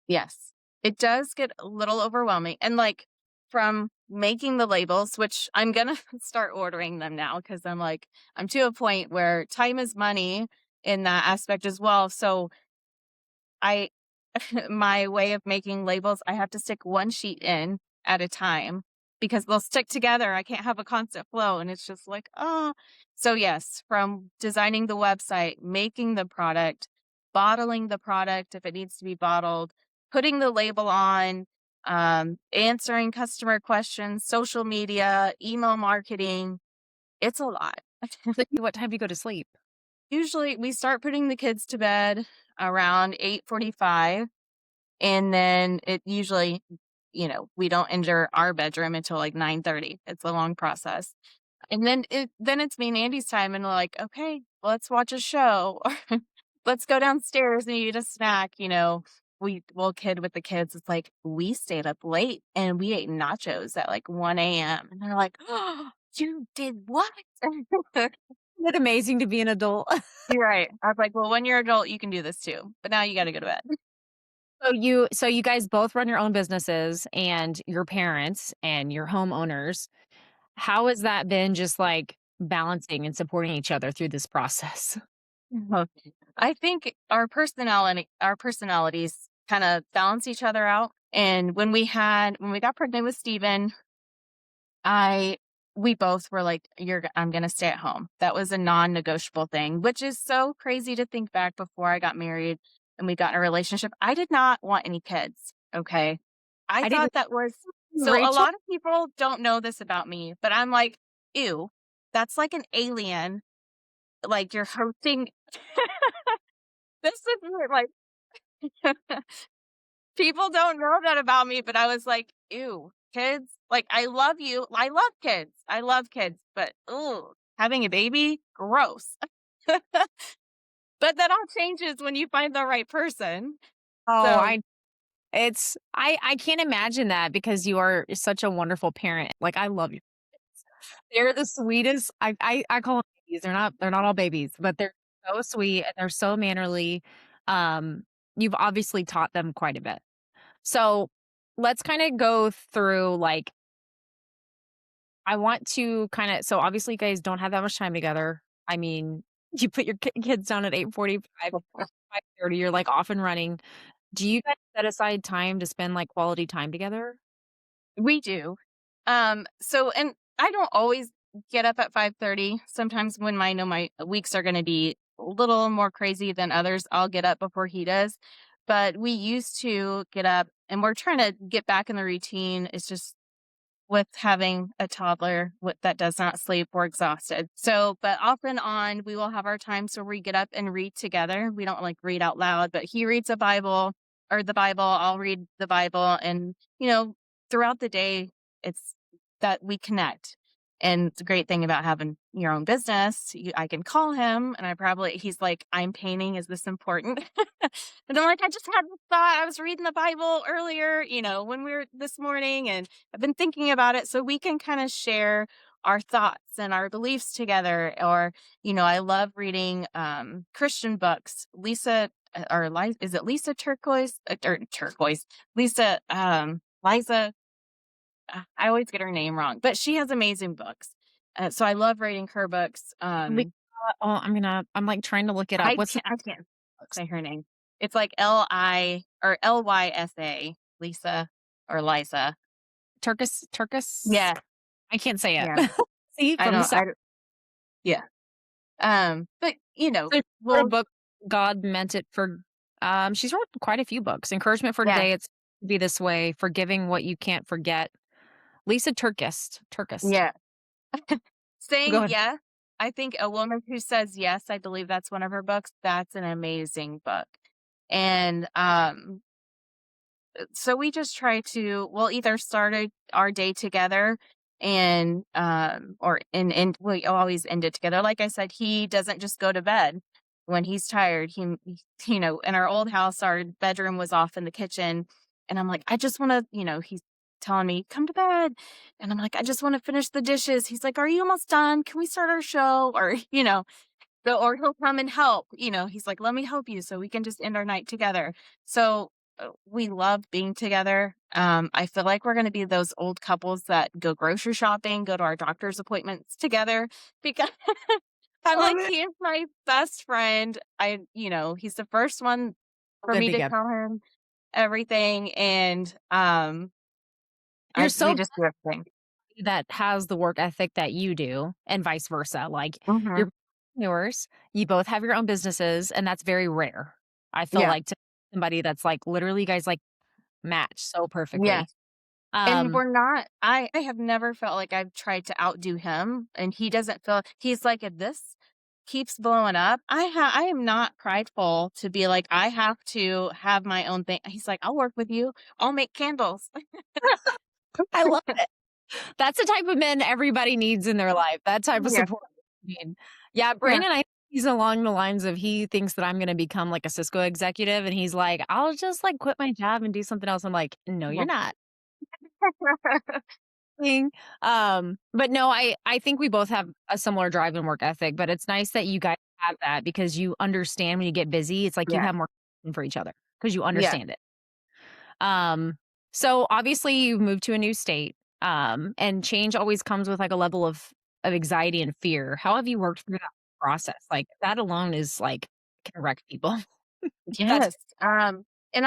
[SPEAKER 2] yes, it does get a little overwhelming, and, like, from making the labels, which I'm gonna start ordering them now because 'cause I'm like, I'm to a point where time is money in that aspect as well, so I my way of making labels, I have to stick 1 sheet in at a time because they'll stick together. I can't have a constant flow, and it's just like, "Oh." So, yes, from designing the website, making the product, bottling the product if it needs to be bottled, putting the label on, answering customer questions, social media, email marketing, it's a lot.
[SPEAKER 1] So what time do you go to sleep?
[SPEAKER 2] Usually we start putting the kids to bed around 8:45, and then it usually, we don't enter our bedroom until like 9:30. It's a long process. And then it's me and Andy's time, and we're like, "Okay, let's watch a show," or "Let's go downstairs and eat a snack," We'll kid with the kids, it's like, "We stayed up late and we ate nachos at, like, 1 a.m." And they're like, "Oh, you did what?"
[SPEAKER 1] Isn't it amazing to be an adult?
[SPEAKER 2] You're right. I was like, "Well, when you're adult, you can do this too, but now you gotta go to bed."
[SPEAKER 1] So you guys both run your own businesses and your parents and your homeowners. How has that been just like balancing and supporting each other through this process?
[SPEAKER 2] Mhm. I think our personalities kinda balance each other out, and when we got pregnant with Steven, I we both were like, I'm gonna stay at home." That was a non-negotiable thing, which is so crazy to think back before I got married and we got in a relationship. I did not want any kids, okay? I
[SPEAKER 1] I didn't
[SPEAKER 2] thought that was so a
[SPEAKER 1] Rachel?
[SPEAKER 2] lot of people don't know this about me, but I'm like, "Ew, that's like an alien, like, you're hosting." This is weird, like, people don't know that about me, but I was like, "Ew, kids? Like, I love you. I love kids. I love kids, but ooh, having a baby? Gross." But that all changes when you find the right person.
[SPEAKER 1] Oh,
[SPEAKER 2] So,
[SPEAKER 1] I can't imagine that because you are such a wonderful parent. Like I love you. They're the sweetest. I call them babies. They're not all babies, but they're so sweet and they're so mannerly. Um, you've obviously taught them quite a bit. So let's kind of go through like I want to kind of so obviously you guys don't have that much time together. I mean, you put your kids down at 8:45, 5:30, you're like off and running. Do you guys set aside time to spend like quality time together?
[SPEAKER 2] we do. And I don't always get up at 5:30. Sometimes when I know my weeks are gonna be a little more crazy than others, I'll get up before he does. But we used to get up, and we're trying to get back in the routine. It's just with having a toddler that does not sleep, we're exhausted. So, but off and on, we will have our times where we get up and read together. We don't like read out loud, but he reads a Bible or the Bible, I'll read the Bible. And, throughout the day, it's that we connect. And the great thing about having your own business, I can call him and he's like, "I'm painting. Is this important?" And I'm like, "I just had this thought. I was reading the Bible earlier, when we were this morning, and I've been thinking about it." So we can kind of share our thoughts and our beliefs together. Or, I love reading Christian books. Is it Lisa Turquoise or Turquoise? Lisa, Liza, I always get her name wrong, but she has amazing books. So I love reading her books.
[SPEAKER 1] I'm like trying to look it up. What's the
[SPEAKER 2] I can't
[SPEAKER 1] books?
[SPEAKER 2] say her name. It's like Lysa, Lisa or Liza.
[SPEAKER 1] Turkus?
[SPEAKER 2] Yeah,
[SPEAKER 1] I can't say it.
[SPEAKER 2] yeah.
[SPEAKER 1] See,
[SPEAKER 2] I
[SPEAKER 1] from the
[SPEAKER 2] don't
[SPEAKER 1] south.
[SPEAKER 2] I don't yeah. But,
[SPEAKER 1] She wrote a
[SPEAKER 2] well,
[SPEAKER 1] book, God Meant It for she's wrote quite a few books. Encouragement for
[SPEAKER 2] yeah,
[SPEAKER 1] Today, It's to Be This Way, Forgiving What You Can't Forget. Lisa Turkist.
[SPEAKER 2] yeah.
[SPEAKER 1] Go
[SPEAKER 2] Saying
[SPEAKER 1] ahead.
[SPEAKER 2] yes, I think A Woman Who Says Yes, I believe that's one of her books. That's an amazing book. And, so we just try to we'll either start our day together and or and we always end it together. Like I said, he doesn't just go to bed when he's tired. In our old house, our bedroom was off in the kitchen, and I'm like, "I just want to," he's telling me, "Come to bed," and I'm like, "I just want to finish the dishes." He's like, "Are you almost done? Can we start our show?" Or, or he'll come and help, he's like, "Let me help you so we can just end our night together." So, we love being together. I feel like we're gonna be those old couples that go grocery shopping, go to our doctor's appointments together because I'm
[SPEAKER 1] Love
[SPEAKER 2] like,
[SPEAKER 1] it.
[SPEAKER 2] he is my best friend. He's the first one for
[SPEAKER 1] Good
[SPEAKER 2] me to
[SPEAKER 1] together.
[SPEAKER 2] tell him everything, and,
[SPEAKER 1] You're
[SPEAKER 2] we
[SPEAKER 1] so
[SPEAKER 2] just do everything.
[SPEAKER 1] that has the work ethic that you do and vice versa. Like
[SPEAKER 2] Mhm.
[SPEAKER 1] you're entrepreneurs, you both have your own businesses, and that's very rare. I feel
[SPEAKER 2] Yeah.
[SPEAKER 1] like to somebody that's like literally you guys like match so
[SPEAKER 2] Yeah.
[SPEAKER 1] perfectly.
[SPEAKER 2] And
[SPEAKER 1] Um,
[SPEAKER 2] we're not I have never felt like I've tried to outdo him, and he doesn't feel he's like, "At this keeps blowing up, I am not prideful to be like, I have to have my own thing. He's like, I'll work with you. I'll make candles.
[SPEAKER 1] I love it. That's the type of men everybody needs in their life, that type of
[SPEAKER 2] Yeah.
[SPEAKER 1] support. I mean, yeah,
[SPEAKER 2] Yeah.
[SPEAKER 1] Brandon, he's along the lines of he thinks that I'm gonna become like a Cisco executive, and he's like, "I'll just like quit my job and do something else." I'm like, "No, you're
[SPEAKER 2] Yeah.
[SPEAKER 1] not." Thing. But no, I think we both have a similar drive and work ethic, but it's nice that you guys have that because you understand when you get busy, it's like you
[SPEAKER 2] Yeah.
[SPEAKER 1] have more time for each other because you
[SPEAKER 2] Yeah.
[SPEAKER 1] understand it. Um, so obviously you moved to a new state, and change always comes with like a level of anxiety and fear. How have you worked through that process? Like that alone is like can wreck people. That's
[SPEAKER 2] Yes. And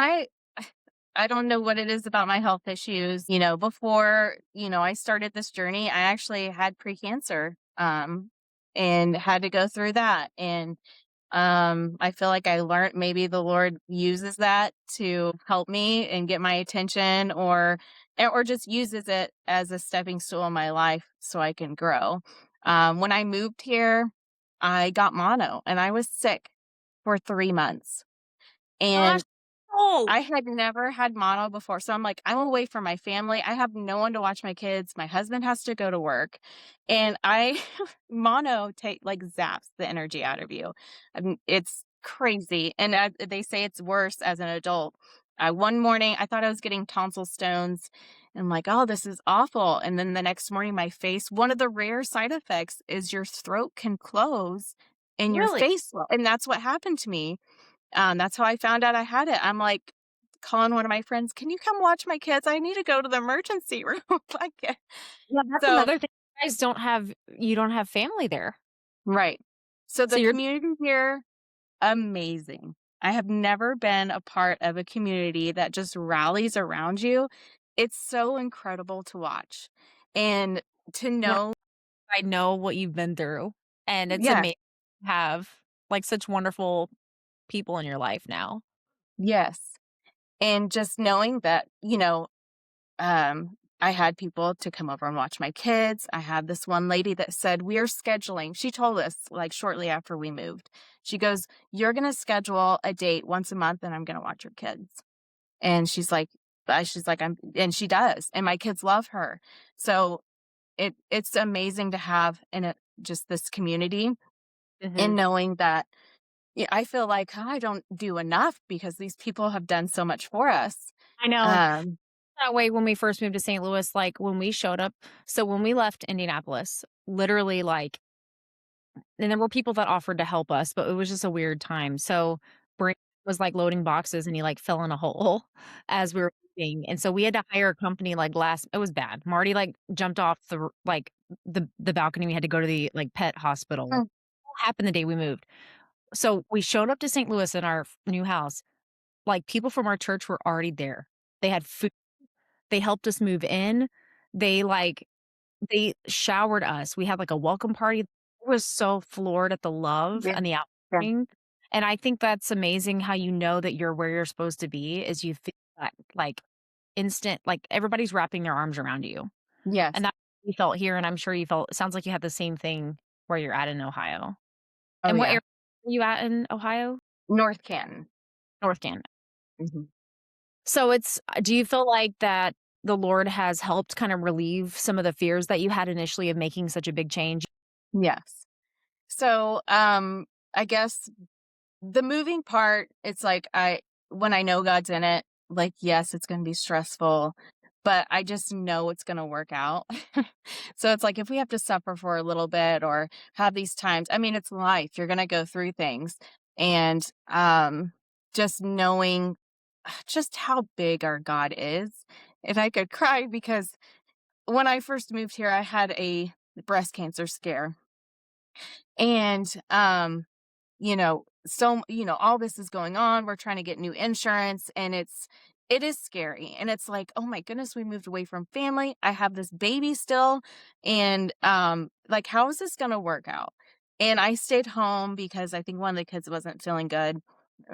[SPEAKER 2] I don't know what it is about my health issues. Before, I started this journey, I actually had precancer, and had to go through that. And I feel like I learned maybe the Lord uses that to help me and get my attention, or just uses it as a stepping stool in my life so I can grow. When I moved here, I got mono and I was sick for 3 months.
[SPEAKER 1] gosh.
[SPEAKER 2] And
[SPEAKER 1] Oh,
[SPEAKER 2] I had never had mono before, so I'm like, I'm away from my family, I have no one to watch my kids, my husband has to go to work, and I mono zaps the energy out of you. It's crazy, and, they say it's worse as an adult. One morning, I thought I was getting tonsil stones, and I'm like, "Oh, this is awful," and then the next morning, my face one of the rare side effects is your throat can close and your
[SPEAKER 1] really?
[SPEAKER 2] face will and that's what happened to me. That's how I found out I had it. I'm like calling one of my friends, "Can you come watch my kids? I need to go to the emergency room." Like,
[SPEAKER 1] Yeah, that's
[SPEAKER 2] so
[SPEAKER 1] another thing. You don't have family there.
[SPEAKER 2] right. So
[SPEAKER 1] So
[SPEAKER 2] the
[SPEAKER 1] you're
[SPEAKER 2] community here, amazing. I have never been a part of a community that just rallies around you. It's so incredible to watch. And to
[SPEAKER 1] when
[SPEAKER 2] know,
[SPEAKER 1] I know what you've been through, and it's
[SPEAKER 2] yeah,
[SPEAKER 1] amazing to have, like, such wonderful people in your life now.
[SPEAKER 2] yes. And just knowing that, I had people to come over and watch my kids. I had this one lady that said, "We are scheduling." She told us like shortly after we moved. She goes, "You're going to schedule a date once a month and I'm going to watch your kids." And she's like, and she does. And my kids love her. So it's amazing to have just this community, and
[SPEAKER 1] Mhm.
[SPEAKER 2] knowing that I feel like I don't do enough because these people have done so much for us.
[SPEAKER 1] I know.
[SPEAKER 2] Um,
[SPEAKER 1] That way when we first moved to St. Louis, like, when we showed up so when we left Indianapolis, literally, like and there were people that offered to help us, but it was just a weird time. So Brandon was, like, loading boxes and he, like, fell in a hole as we were leaving, and so we had to hire a company, like, last it was bad. Marty, like, jumped off the balcony. We had to go to the, like, pet hospital.
[SPEAKER 2] mm,
[SPEAKER 1] It happened the day we moved. So we showed up to St. Louis in our new house, like, people from our church were already there. They had food, they helped us move in, they, like they showered us. We had, like, a welcome party. I was so floored at the love
[SPEAKER 2] yeah,
[SPEAKER 1] and the
[SPEAKER 2] yeah,
[SPEAKER 1] outpouring, and I think that's amazing how you know that you're where you're supposed to be is you feel that, like, instant like, everybody's wrapping their arms around you,
[SPEAKER 2] yes.
[SPEAKER 1] and that you felt here, and I'm sure you felt it sounds like you had the same thing where you're at in Ohio.
[SPEAKER 2] Oh,
[SPEAKER 1] And what
[SPEAKER 2] yeah.
[SPEAKER 1] area are you at in Ohio?
[SPEAKER 2] North Canton.
[SPEAKER 1] North Canton.
[SPEAKER 2] Mhm.
[SPEAKER 1] So it's do you feel like that the Lord has helped kind of relieve some of the fears that you had initially of making such a big change?
[SPEAKER 2] Yes. So, I guess the moving part, it's like when I know God's in it, like, yes, it's gonna be stressful, but I just know it's gonna work out. So it's like if we have to suffer for a little bit or have these times, I mean, it's life. You're gonna go through things. And just knowing just how big our God is. And I could cry because when I first moved here, I had a breast cancer scare. And all this is going on. We're trying to get new insurance, and it is scary. And it's like, oh my goodness, we moved away from family. I have this baby still. And like, how is this gonna work out? And I stayed home because I think one of the kids wasn't feeling good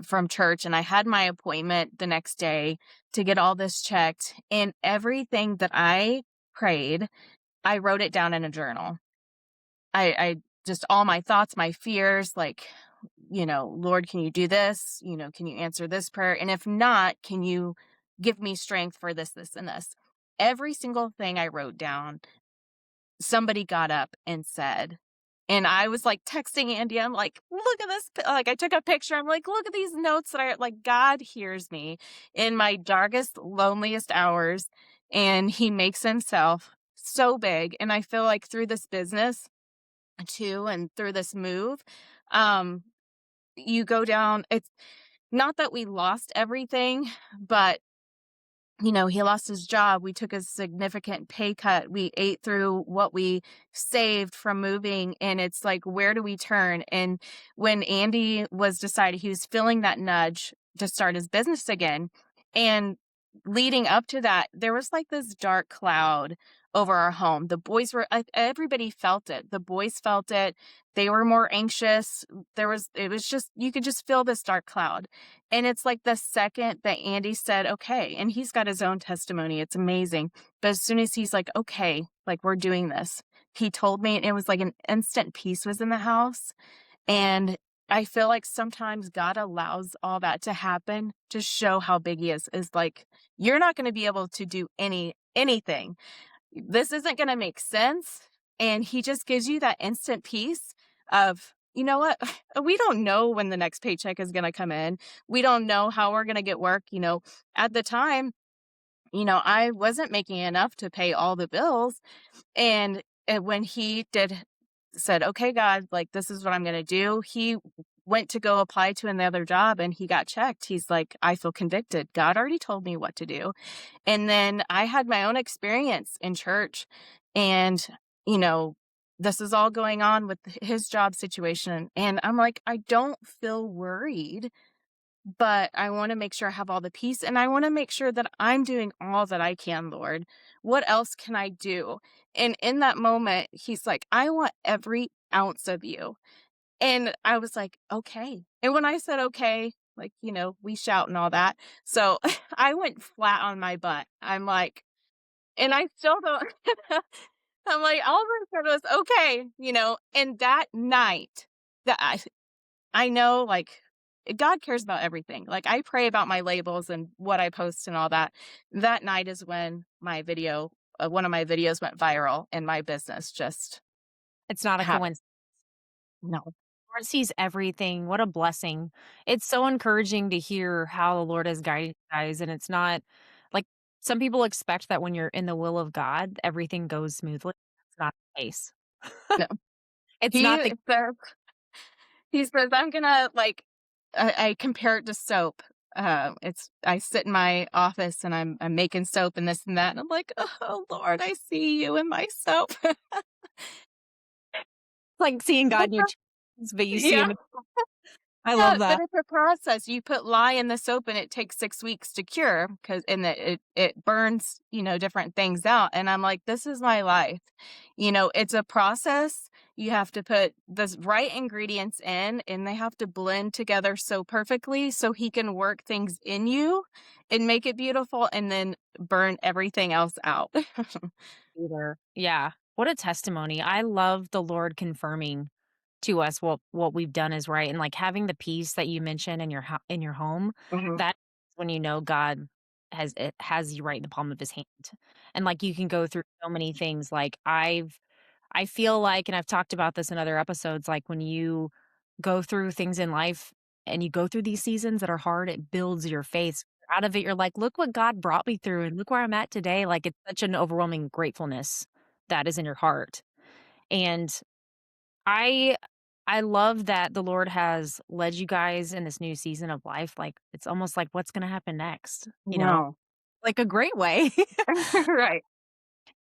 [SPEAKER 2] from church. And I had my appointment the next day to get all this checked. And everything that I prayed, I wrote it down in a journal. I just all my thoughts, my fears, like, Lord, can you do this? Can you answer this prayer? And if not, can you give me strength for this, this, and this? Every single thing I wrote down, somebody got up and said, and I was like texting Andy, I'm like, look at this. Like, I took a picture. I'm like, look at these notes that I like. God hears me in my darkest, loneliest hours, and he makes himself so big. And I feel like through this business too, and through this move, um, you go down. It's not that we lost everything, but he lost his job. We took a significant pay cut. We ate through what we saved from moving. And it's like, where do we turn? And when Andy was decided, he was feeling that nudge to start his business again. And leading up to that, there was like this dark cloud over our home. The boys were, everybody felt it. The boys felt it. They were more anxious. It was just, you could just feel this dark cloud. And it's like the second that Andy said, okay, and he's got his own testimony. It's amazing. But as soon as he's like, okay, like we're doing this, he told me, and it was like an instant peace was in the house. And I feel like sometimes God allows all that to happen to show how big he is like, you're not going to be able to do anything. This isn't going to make sense. And he just gives you that instant peace of, you know what? We don't know when the next paycheck is going to come in. We don't know how we're going to get work. At the time, I wasn't making enough to pay all the bills. And when he said, okay, God, like, this is what I'm going to do. He went to go apply to another job and he got checked. He's like, I feel convicted. God already told me what to do. And then I had my own experience in church, and, you know, this is all going on with his job situation. And I'm like, I don't feel worried, but I want to make sure I have all the peace, and I want to make sure that I'm doing all that I can, Lord. What else can I do? And in that moment, he's like, I want every ounce of you. And I was like, okay. And when I said okay, like, we shout and all that. So I went flat on my butt. I'm like, and I still don't, I'm like, all I said was okay, and that night that I know, like, God cares about everything. Like, I pray about my labels and what I post and all that. That night is when one of my videos went viral, and my business just
[SPEAKER 1] It's not a
[SPEAKER 2] happened.
[SPEAKER 1] coincidence.
[SPEAKER 2] No.
[SPEAKER 1] Lord sees everything. What a blessing. It's so encouraging to hear how the Lord has guided you guys, and it's not like some people expect that when you're in the will of God, everything goes smoothly. That's not the case.
[SPEAKER 2] No.
[SPEAKER 1] It's
[SPEAKER 2] He
[SPEAKER 1] not the
[SPEAKER 2] says, he says, I'm gonna like, I compare it to soap. I sit in my office and I'm making soap and this and that. And I'm like, oh Lord, I see you in my soap.
[SPEAKER 1] like seeing God in your dreams, but you see
[SPEAKER 2] Yeah.
[SPEAKER 1] him. I
[SPEAKER 2] Yeah,
[SPEAKER 1] love
[SPEAKER 2] but
[SPEAKER 1] that.
[SPEAKER 2] it's a process. You put lye in the soap and it takes 6 weeks to cure because and it burns, different things out. And I'm like, this is my life. It's a process. You have to put the right ingredients in and they have to blend together so perfectly so he can work things in you and make it beautiful and then burn everything else out.
[SPEAKER 1] Either. Yeah. What a testimony. I love the Lord confirming to us what we've done is right, and, like, having the peace that you mentioned in your home,
[SPEAKER 2] Mhm.
[SPEAKER 1] that's when you know God has you right in the palm of his hand. And, like, you can go through so many things, like, I feel like, and I've talked about this in other episodes, like, when you go through things in life and you go through these seasons that are hard, it builds your faith. Out of it, you're like, "Look what God brought me through, and look where I'm at today." Like, it's such an overwhelming gratefulness that is in your heart. And I I love that the Lord has led you guys in this new season of life. Like, it's almost like, what's gonna happen next, you know?
[SPEAKER 2] No.
[SPEAKER 1] Like a great way.
[SPEAKER 2] Right.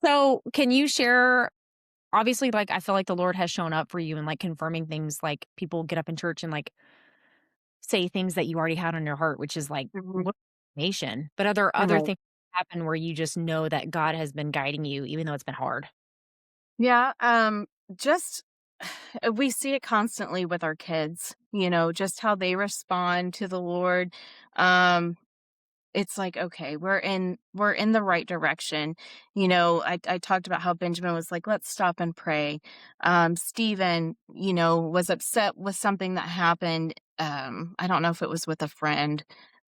[SPEAKER 1] So, can you share obviously, like, I feel like the Lord has shown up for you and, like, confirming things, like, people get up in church and, like, say things that you already had on your heart, which is, like,
[SPEAKER 2] Mhm.
[SPEAKER 1] what nation. But are there other
[SPEAKER 2] Right.
[SPEAKER 1] things that happen where you just know that God has been guiding you even though it's been hard?
[SPEAKER 2] Yeah, just we see it constantly with our kids, just how they respond to the Lord. Um, it's like, okay, we're in the right direction. I talked about how Benjamin was like, let's stop and pray. Stephen, was upset with something that happened. I don't know if it was with a friend,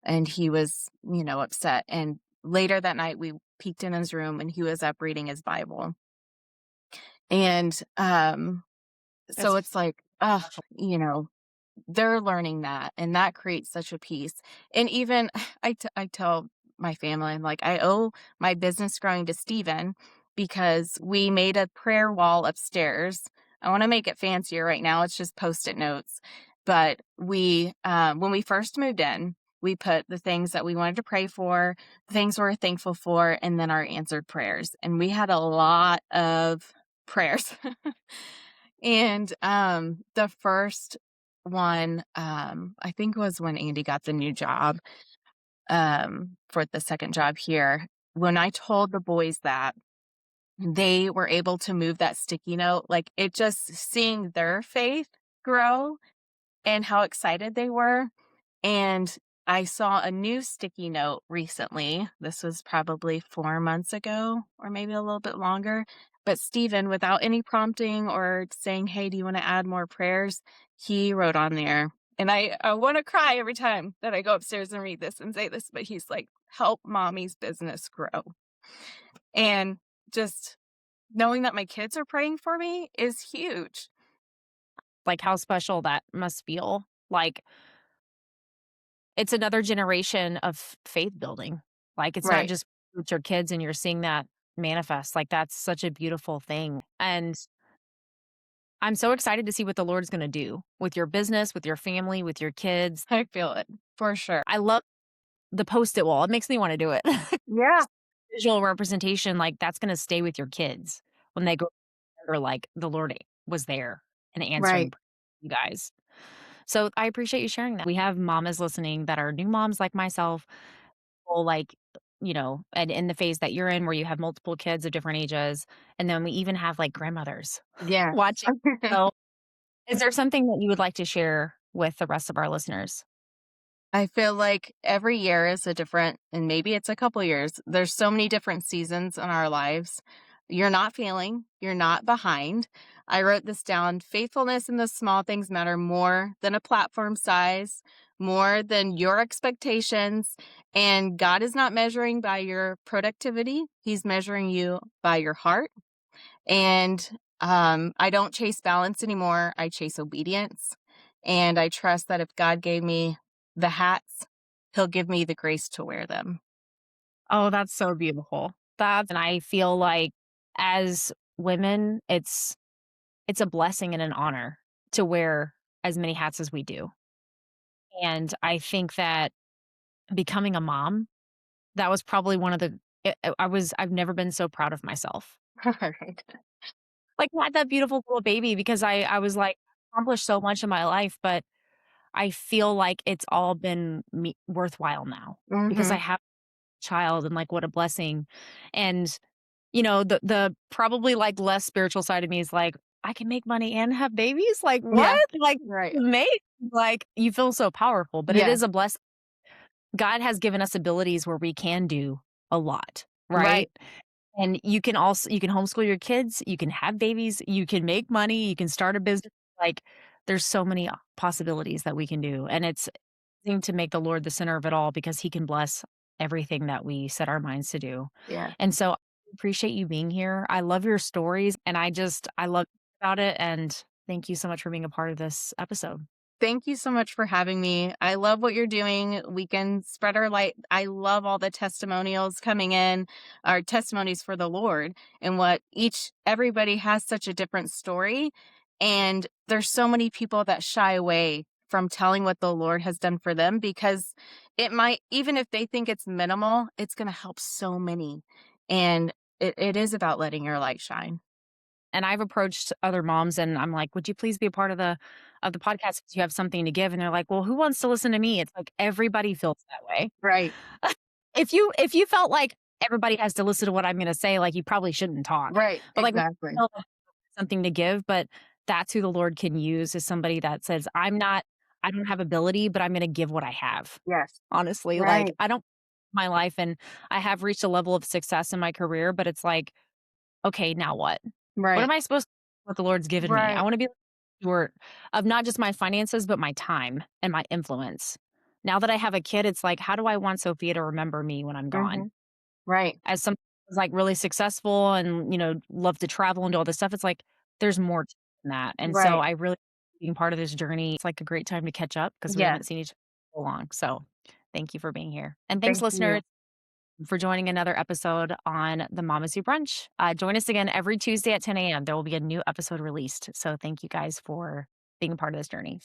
[SPEAKER 2] and he was, upset. And later that night we peeked in his room and he was up reading his Bible. And so
[SPEAKER 1] That's
[SPEAKER 2] it's like, oh,
[SPEAKER 1] special.
[SPEAKER 2] you know, they're learning that, and that creates such a peace. And even I tell my family, I'm like, I owe my business growing to Steven because we made a prayer wall upstairs. I want to make it fancier right now. It's just post-it notes. But when we first moved in, we put the things that we wanted to pray for, the things we're thankful for, and then our answered prayers. And we had a lot of prayers. And the first one, I think was when Andy got the new job, for the second job here. When I told the boys that, they were able to move that sticky note, like, it just seeing their faith grow and how excited they were. And I saw a new sticky note recently. This was probably 4 months ago or maybe a little bit longer. But Stephen, without any prompting or saying, "Hey, do you want to add more prayers?" He wrote on there. And I want to cry every time that I go upstairs and read this and say this, but he's like, "Help mommy's business grow." And just knowing that my kids are praying for me is huge.
[SPEAKER 1] Like, how special that must feel. Like, it's another generation of faith building. Like, it's not
[SPEAKER 2] Right.
[SPEAKER 1] just with your kids and you're seeing that manifest. Like, that's such a beautiful thing. And I'm so excited to see what the Lord's gonna do with your business, with your family, with your kids.
[SPEAKER 2] I feel it for sure.
[SPEAKER 1] I love the Post-it wall. It makes me wanna do it.
[SPEAKER 2] Yeah.
[SPEAKER 1] Visual representation, like, that's gonna stay with your kids when they grow or like, the Lord was there and answering
[SPEAKER 2] Right.
[SPEAKER 1] you guys. So, I appreciate you sharing that. We have mamas listening that are new moms like myself, or like, and in the phase that you're in where you have multiple kids of different ages, and then we even have, like, grandmothers
[SPEAKER 2] Yes.
[SPEAKER 1] watching. So, is there something that you would like to share with the rest of our listeners?
[SPEAKER 2] I feel like every year is a different, and maybe it's a couple years. There's so many different seasons in our lives. You're not failing, you're not behind. I wrote this down. Faithfulness in the small things matter more than a platform size, more than your expectations. And God is not measuring by your productivity, He's measuring you by your heart. And I don't chase balance anymore. I chase obedience. And I trust that if God gave me the hats, He'll give me the grace to wear them.
[SPEAKER 1] Oh, that's so beautiful. And I feel like as women, it's a blessing and an honor to wear as many hats as we do. And I think that becoming a mom, that was probably one of the I've never been so proud of myself.
[SPEAKER 2] Right.
[SPEAKER 1] Like, I had that beautiful little baby because I was like, accomplished so much in my life, but I feel like it's all been worthwhile now because I
[SPEAKER 2] Hmm.
[SPEAKER 1] have a child and, like, what a blessing. And, the probably, like, less spiritual side of me is like, "I can make money and have babies? Like,
[SPEAKER 2] Yeah.
[SPEAKER 1] what? Like,
[SPEAKER 2] Right.
[SPEAKER 1] make like, you feel so powerful, but it
[SPEAKER 2] Yes.
[SPEAKER 1] is a blessing. God has given us abilities where we can do a lot,
[SPEAKER 2] Right.
[SPEAKER 1] right? And you can homeschool your kids, you can have babies, you can make money, you can start a business, like, there's so many possibilities that we can do, and it's thing to make the Lord the center of it all because he can bless everything that we set our minds to do.
[SPEAKER 2] Yeah.
[SPEAKER 1] And so, I appreciate you being here. I love your stories, and I love about it, and thank you so much for being a part of this episode.
[SPEAKER 2] Thank you so much for having me. I love what you're doing. We can spread our light. I love all the testimonials coming in, our testimonies for the Lord, and what everybody has such a different story. And there's so many people that shy away from telling what the Lord has done for them because it might, even if they think it's minimal, it's going to help so many. And it is about letting your light shine.
[SPEAKER 1] And I've approached other moms and I'm like, "Would you please be a part of the podcast because you have something to give?" And they're like, "Well, who wants to listen to me?" It's like everybody feels that way.
[SPEAKER 2] Right.
[SPEAKER 1] If you felt like everybody has to listen to what I'm gonna say, like, you probably shouldn't talk.
[SPEAKER 2] Right.
[SPEAKER 1] But, like, when
[SPEAKER 2] Exactly.
[SPEAKER 1] you feel something to give, but that's who the Lord can use is somebody that says, I don't have ability, but I'm gonna give what I have."
[SPEAKER 2] Yes.
[SPEAKER 1] Honestly, like,
[SPEAKER 2] Right.
[SPEAKER 1] I don't my life and I have reached a level of success in my career, but it's like, okay, now what? What am
[SPEAKER 2] Right.
[SPEAKER 1] I supposed to what the Lord's given me? I
[SPEAKER 2] Right.
[SPEAKER 1] want to be steward of not just my finances, but my time and my influence. Now that I have a kid, it's like, how do I want Sophia to remember me when I'm gone?
[SPEAKER 2] Mhm. Right.
[SPEAKER 1] As someone who's like really successful and, love to travel and do all this stuff, it's like there's more to than that. And so
[SPEAKER 2] Right.
[SPEAKER 1] I really being part of this journey, it's like a great time to catch up because we
[SPEAKER 2] Yes.
[SPEAKER 1] haven't seen each other for so long. So thank you for being here. And thanks,
[SPEAKER 2] Thank
[SPEAKER 1] listeners,
[SPEAKER 2] you.
[SPEAKER 1] for joining another episode on the Mamas Who Brunch. Join us again every Tuesday at 10 a.m. There will be a new episode released. So thank you guys for being a part of this journey.